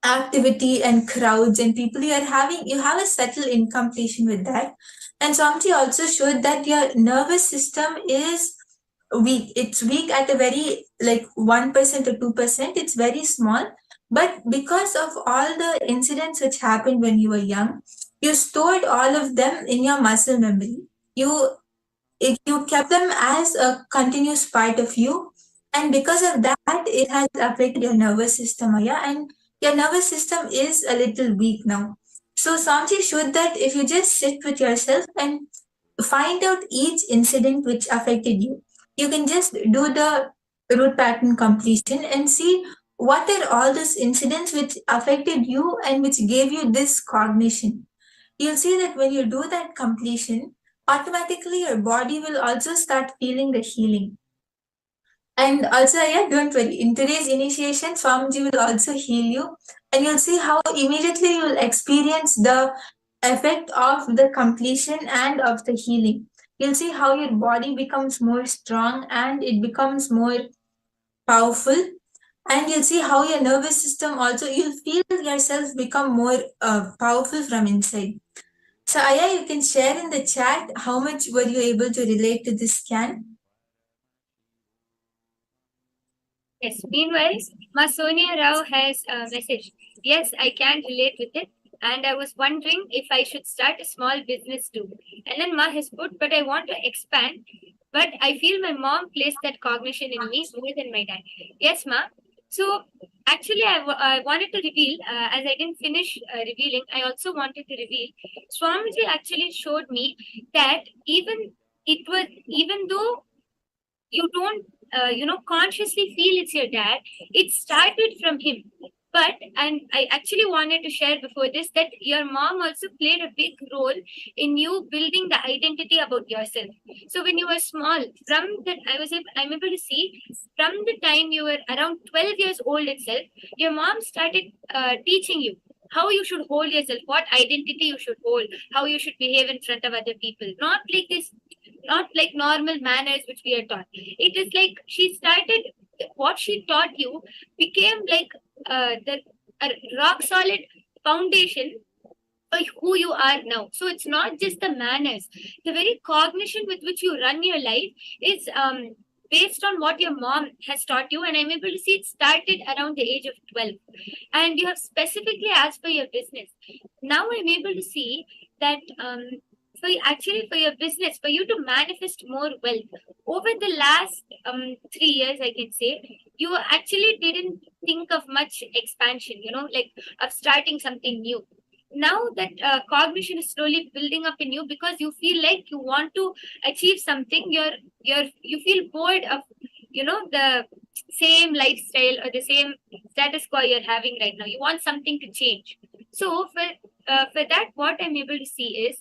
activity and crowds and people. You have a subtle incompletion with that. And Swamiji also showed that your nervous system is weak. It's weak at a very, like, 1% or 2%. It's very small, but because of all the incidents which happened when you were young, you stored all of them in your muscle memory. You kept them as a continuous part of you, and because of that, it has affected your nervous system, Aya, and your nervous system is a little weak now. So Samji showed that if you just sit with yourself and find out each incident which affected you. You can just do the root pattern completion and see what are all those incidents which affected you and which gave you this cognition. You'll see that when you do that completion, automatically your body will also start feeling the healing. And also, yeah, don't worry. In today's initiation, Swamiji will also heal you, and you'll see how immediately you'll experience the effect of the completion and of the healing. You'll see how your body becomes more strong and it becomes more powerful, and you'll see how your nervous system also, you'll feel yourself become more powerful from inside. So, Aya, you can share in the chat how much were you able to relate to this scan? Yes. Meanwhile, Ma Sonia Rao has a message. Yes, I can relate with it. And I was wondering if I should start a small business too. And then Ma has put, but I want to expand. But I feel my mom placed that cognition in me more than my dad. Yes, Ma. So actually, I wanted to reveal, as I didn't finish revealing, I also wanted to reveal. Swamiji actually showed me that even though you don't consciously feel it's your dad, it started from him. But, and I actually wanted to share before this, that your mom also played a big role in you building the identity about yourself. So when you were small, from that I'm able to see from the time you were around 12 years old itself, your mom started teaching you how you should hold yourself, what identity you should hold, how you should behave in front of other people. Not like this, not like normal manners which we are taught. It is like she started, what she taught you became like the rock solid foundation for who you are now. So it's not just the manners. The very cognition with which you run your life is based on what your mom has taught you. And I'm able to see it started around the age of 12. And you have specifically asked for your business. Now I'm able to see that for your business, for you to manifest more wealth over the last 3 years, I can say, you actually didn't think of much expansion, like of starting something new. Now that cognition is slowly building up in you, because you feel like you want to achieve something, you feel bored of the same lifestyle or the same status quo you're having right now. You want something to change. So for that, what I'm able to see is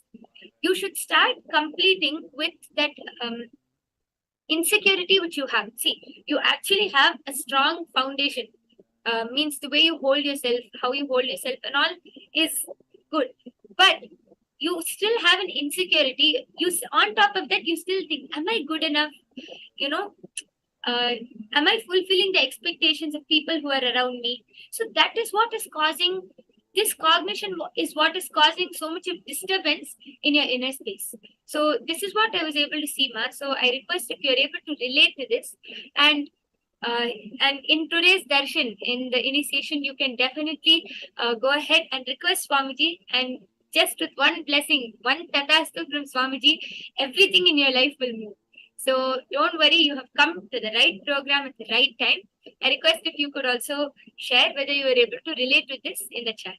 you should start completing with that insecurity which you have. See, you actually have a strong foundation. Means the way you hold yourself, how you hold yourself and all is good. But you still have an insecurity. On top of that, you still think, am I good enough? Am I fulfilling the expectations of people who are around me? So that is what is causing this cognition, is what is causing so much of disturbance in your inner space. So this is what I was able to see, Ma. So I request if you're able to relate to this, and in today's darshan, in the initiation, you can definitely go ahead and request Swamiji, and just with one blessing, one tatastu from Swamiji, everything in your life will move. So don't worry, you have come to the right program at the right time. I request if you could also share whether you were able to relate with this in the chat.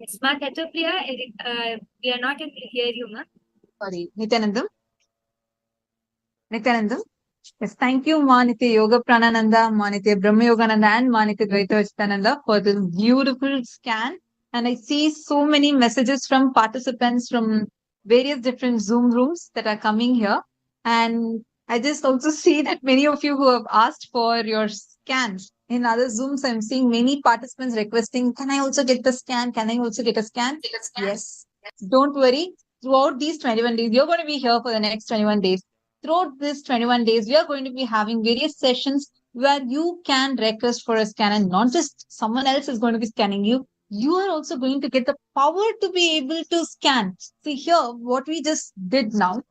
Yes, Ma Tatopriya, we are not able to hear you, Ma. Sorry, Nithyanandam. Nithyanandam. Yes, thank you, Manitya Yoga Pranananda, Manitya Brahma Yogananda, and Manitya Dvaita Chitananda for this beautiful scan. And I see so many messages from participants from various different Zoom rooms that are coming here. And I just also see that many of you who have asked for your scans. In other Zooms, I'm seeing many participants requesting, can I also get the scan? Can I also get a scan? Yes. Don't worry. Throughout these 21 days, you're going to be here for the next 21 days. Throughout these 21 days, we are going to be having various sessions where you can request for a scan, and not just someone else is going to be scanning you. you are also going to get the power to be able to scan. See here, what we just did now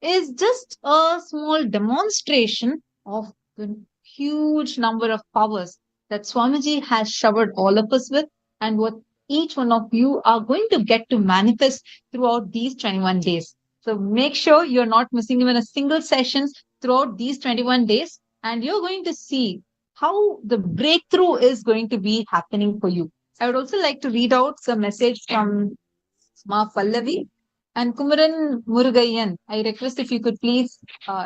is just a small demonstration of the huge number of powers that Swamiji has showered all of us with, and what each one of you are going to get to manifest throughout these 21 days. So make sure you're not missing even a single session throughout these 21 days, and you're going to see how the breakthrough is going to be happening for you. I would also like to read out some message from Ma Pallavi and Kumaran Murugayan. I request if you could please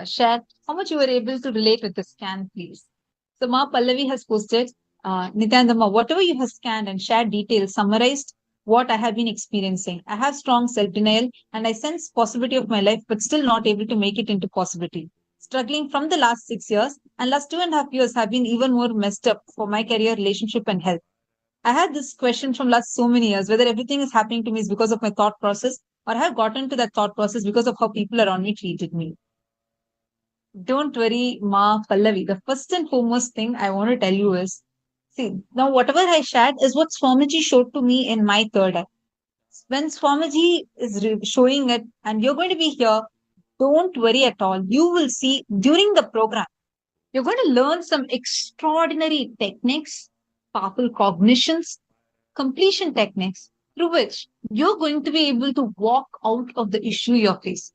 share how much you were able to relate with the scan, please. So Ma Pallavi has posted, Nithyananda, whatever you have scanned and shared details summarized what I have been experiencing. I have strong self-denial and I sense possibility of my life, but still not able to make it into possibility. Struggling from the last 6 years and last 2.5 years have been even more messed up for my career, relationship, and health. I had this question from last so many years, whether everything is happening to me is because of my thought process or I have gotten to that thought process because of how people around me treated me. Don't worry, Ma Pallavi. The first and foremost thing I want to tell you is, see, now whatever I shared is what Swamiji showed to me in my third eye. When Swamiji is showing it and you're going to be here, don't worry at all. You will see during the program, you're going to learn some extraordinary techniques, powerful cognitions, completion techniques through which you're going to be able to walk out of the issue you're facing.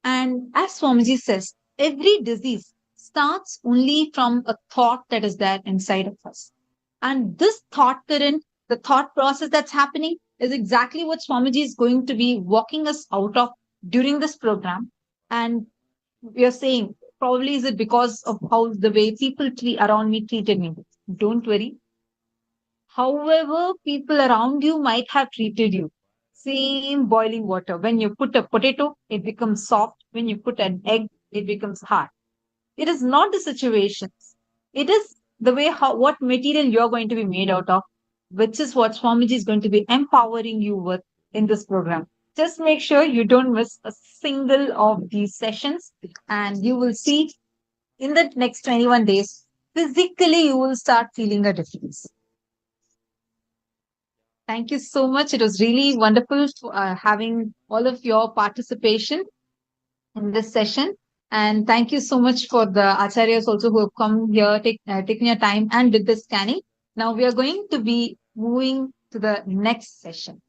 And as Swamiji says, every disease starts only from a thought that is there inside of us. And this thought current, the thought process that's happening is exactly what Swamiji is going to be walking us out of during this program. And we are saying, probably is it because of how the way people around me treated me? Don't worry. However, people around you might have treated you. Same boiling water. When you put a potato, it becomes soft. When you put an egg, it becomes hard. It is not the situations. It is the way how what material you're going to be made out of, which is what Swamiji is going to be empowering you with in this program. Just make sure you don't miss a single of these sessions, and you will see in the next 21 days, physically you will start feeling a difference. Thank you so much. It was really wonderful having all of your participation in this session. And thank you so much for the acharyas also who have come here, taking your time and did the scanning. Now we are going to be moving to the next session.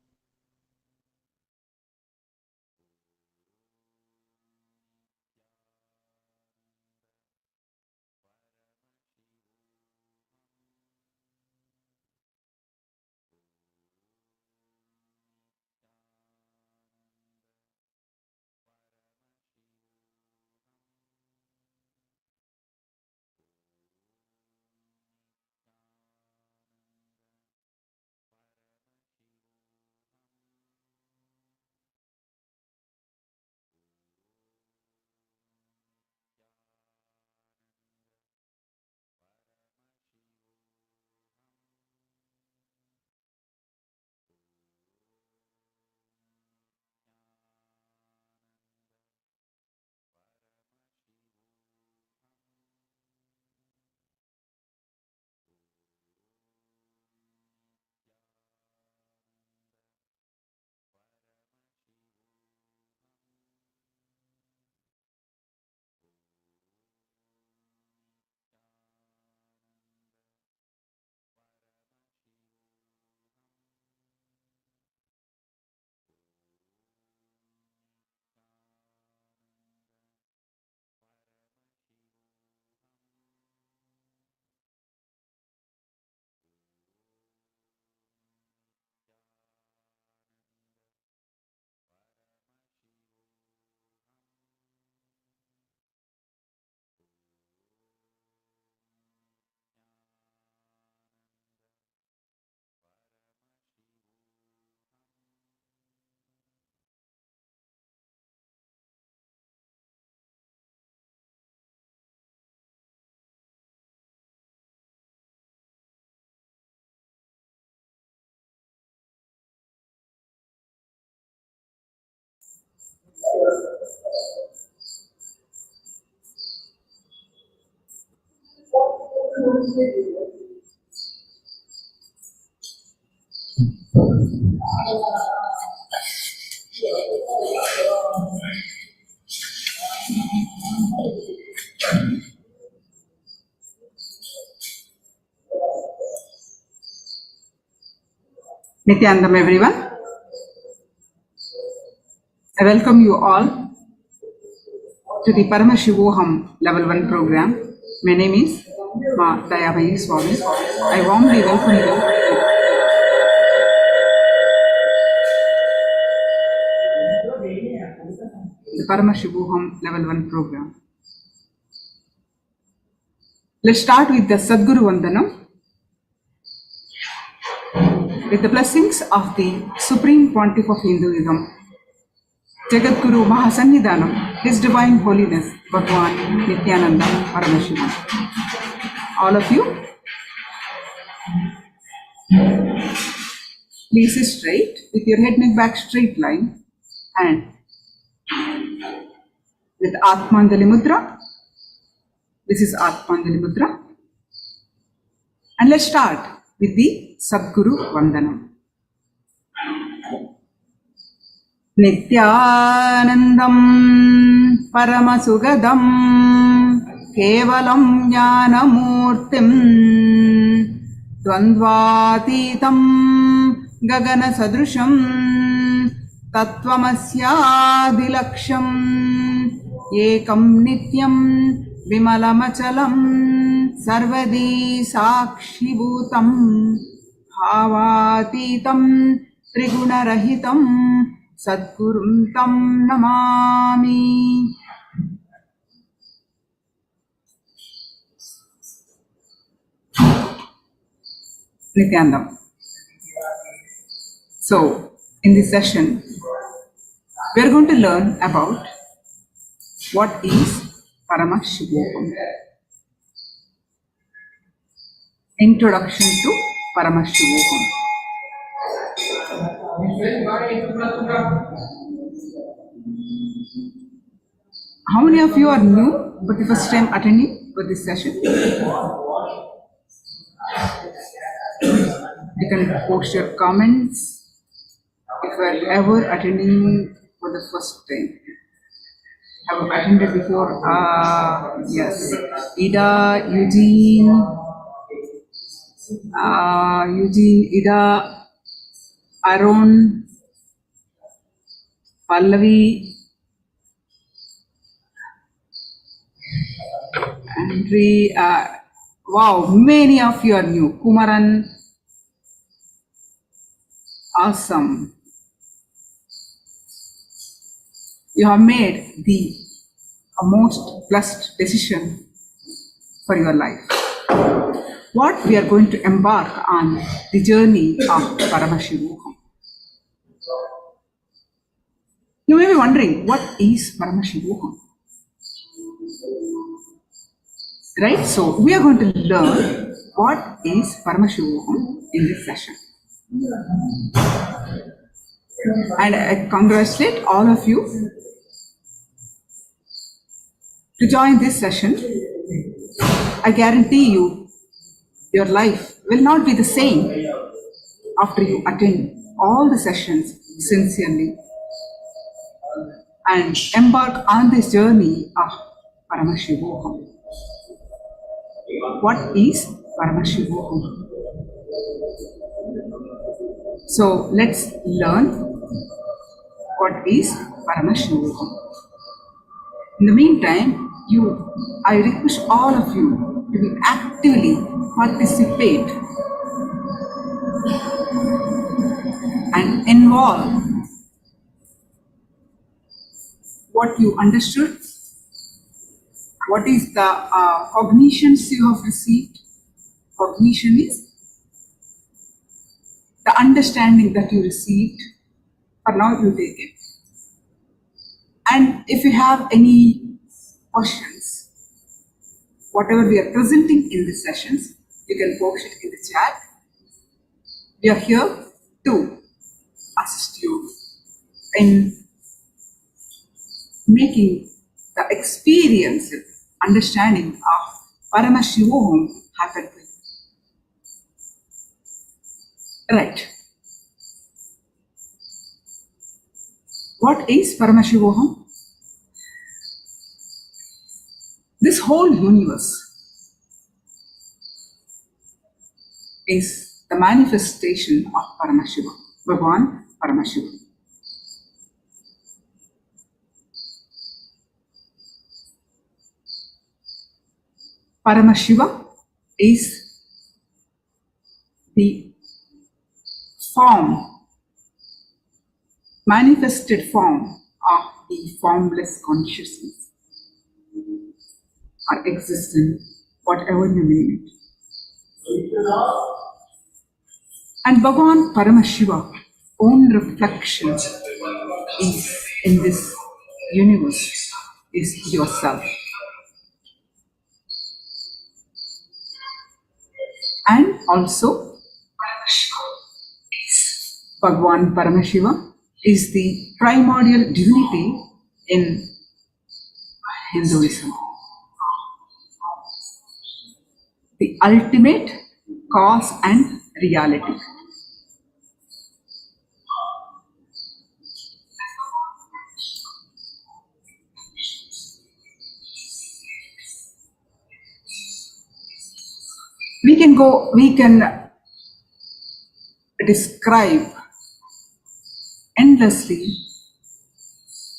Nithyananda, everyone. I welcome you all to the Paramashivoham Level-1 program. My name is Ma Dayabayi Swami. I warmly welcome you to the Paramashivoham Level-1 program. Let's start with the Sadguru Vandanam. With the blessings of the Supreme Pontiff of Hinduism, Jagadguru Mahasannidhanam, His Divine Holiness, Bhagwan Nithyananda Paramashivoham. All of you, please sit straight with your head neck back straight line and with Atmanjali Mudra. This is Atmanjali Mudra. And let's start with the Sadguru Vandanam. Nithyanandam Paramasugadam Kevalam Jnanamurtim Dvandvatitam Gagana Sadrusham Tattvamasyaadilaksham Ekam Nityam Vimalamachalam Sarvadi Sakshibhutam Bhavatitam Trigunarahitam Sadgurum Tam Namami. Nithyanandam. So, in this session, we are going to learn about what is Paramashivoham. Introduction to Paramashivoham. How many of you are new for the first time attending for this session? You can post your comments if you are ever attending for the first time. Have attended before? Yes. Ida, Eugene, Ida, Arun, Pallavi, Andre, wow, many of you are new. Kumaran, awesome. You have made the most blessed decision for your life. What we are going to embark on the journey of Paramashivoham. You may be wondering, what is Paramashivoham? Right? So, we are going to learn what is Paramashivoham in this session. And I congratulate all of you to join this session. I guarantee you, your life will not be the same after you attend all the sessions sincerely and embark on this journey of Paramashivoham. What is Paramashivoham? So let's learn what is Paramashivoham. In the meantime, I request all of you to be actively participate and involve what you understood, what is the cognitions you have received. Cognition is the understanding that you received, or now you take it. And if you have any questions, whatever we are presenting in these sessions, you can post it in the chat. We are here to assist you in making the experience, understanding of Paramashivoham happen to you. Right. What is Paramashivoham? This whole universe is the manifestation of Paramashiva, Bhagavan Paramashiva. Paramashiva is the form, manifested form of the formless consciousness or existence, whatever you name it. And Bhagavan Paramashiva own reflection is in this universe is yourself. And also Bhagavan Paramashiva is the primordial divinity in Hinduism. The ultimate cause and reality. We can describe endlessly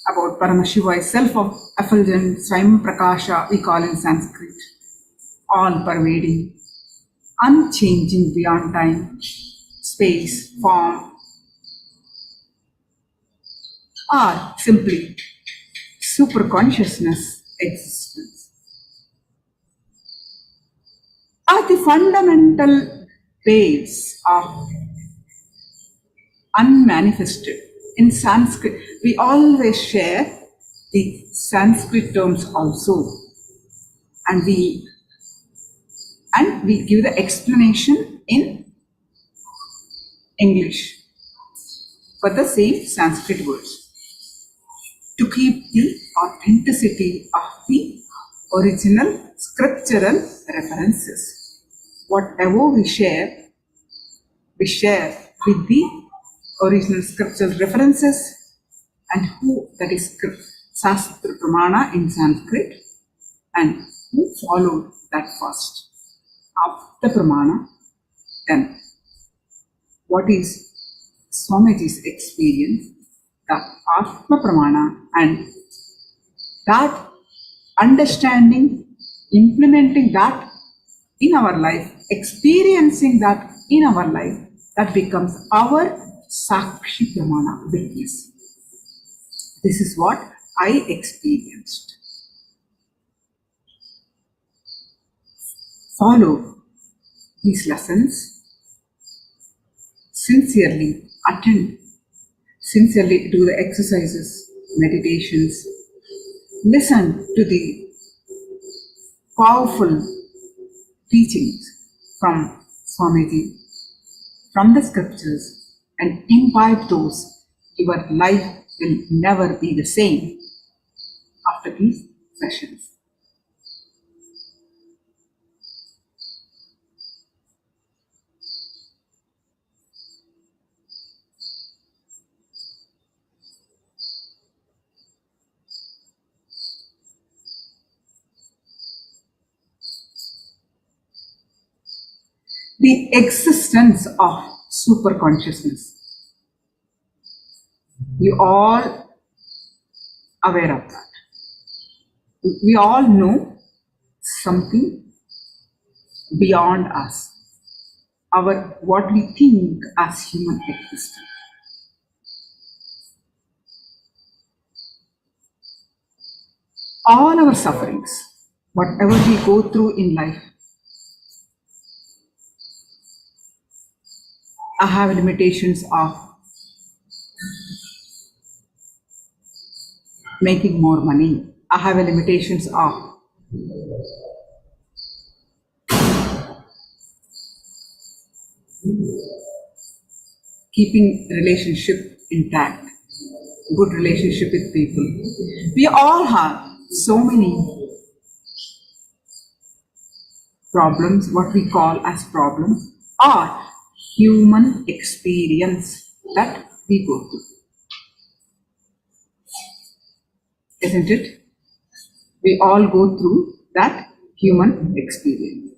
about Paramashiva, self-effulgent, Swayam Prakasha, we call in Sanskrit, all-pervading, unchanging beyond time, space, form, or simply superconsciousness existence. Are the fundamental base of unmanifested. In Sanskrit, we always share the Sanskrit terms also, and we give the explanation in English for the same Sanskrit words to keep the authenticity of the original scriptural references. Whatever we share with the original scriptural references and who, that is Sastra Pramana in Sanskrit, and who followed that first of the Pramana. Then what is Swamiji's experience, the Atma Pramana, and that understanding, implementing that in our life, experiencing that in our life, that becomes our Sakshi Pramana, witness. This is what I experienced. Follow these lessons, sincerely attend, sincerely do the exercises, meditations, listen to the powerful teachings from Swamiji, from the scriptures, and imbibe those. Your life will never be the same after these sessions. The existence of superconsciousness. You all aware of that. We all know something beyond us, what we think as human existence. All our sufferings, whatever we go through in life, I have limitations of making more money. I have limitations of keeping relationship intact, good relationship with people. We all have so many problems, what we call as problems, or human experience that we go through. isn't it? We all go through that human experience.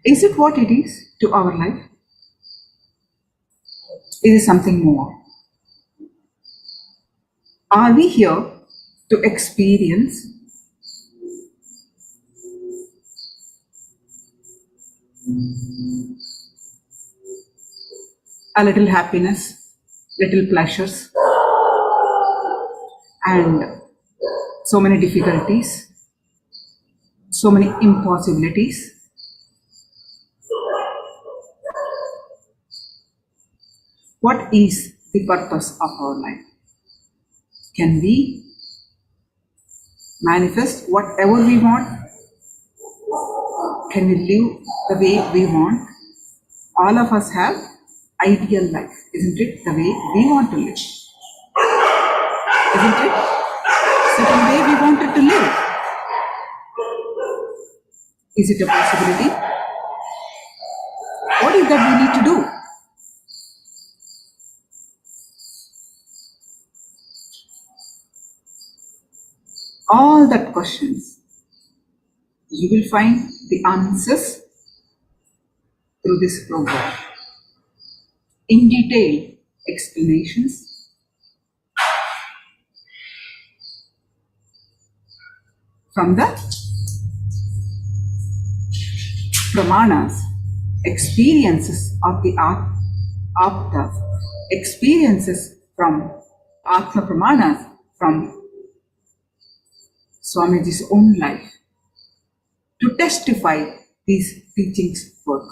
Is it what it is to our life? Is it something more? Are we here to experience a little happiness, little pleasures, and so many difficulties, so many impossibilities? What is the purpose of our life? Can we manifest whatever we want? Can we live the way we want? All of us have ideal life, isn't it? The way we want to live, isn't it? Certain way we wanted to live. Is it a possibility? What is that we need to do? All that questions, you will find the answers through this program. In detail explanations from the Pramanas, experiences of the Apta, experiences from Atma Pramanas, from Swamiji's own life, to testify these teachings work.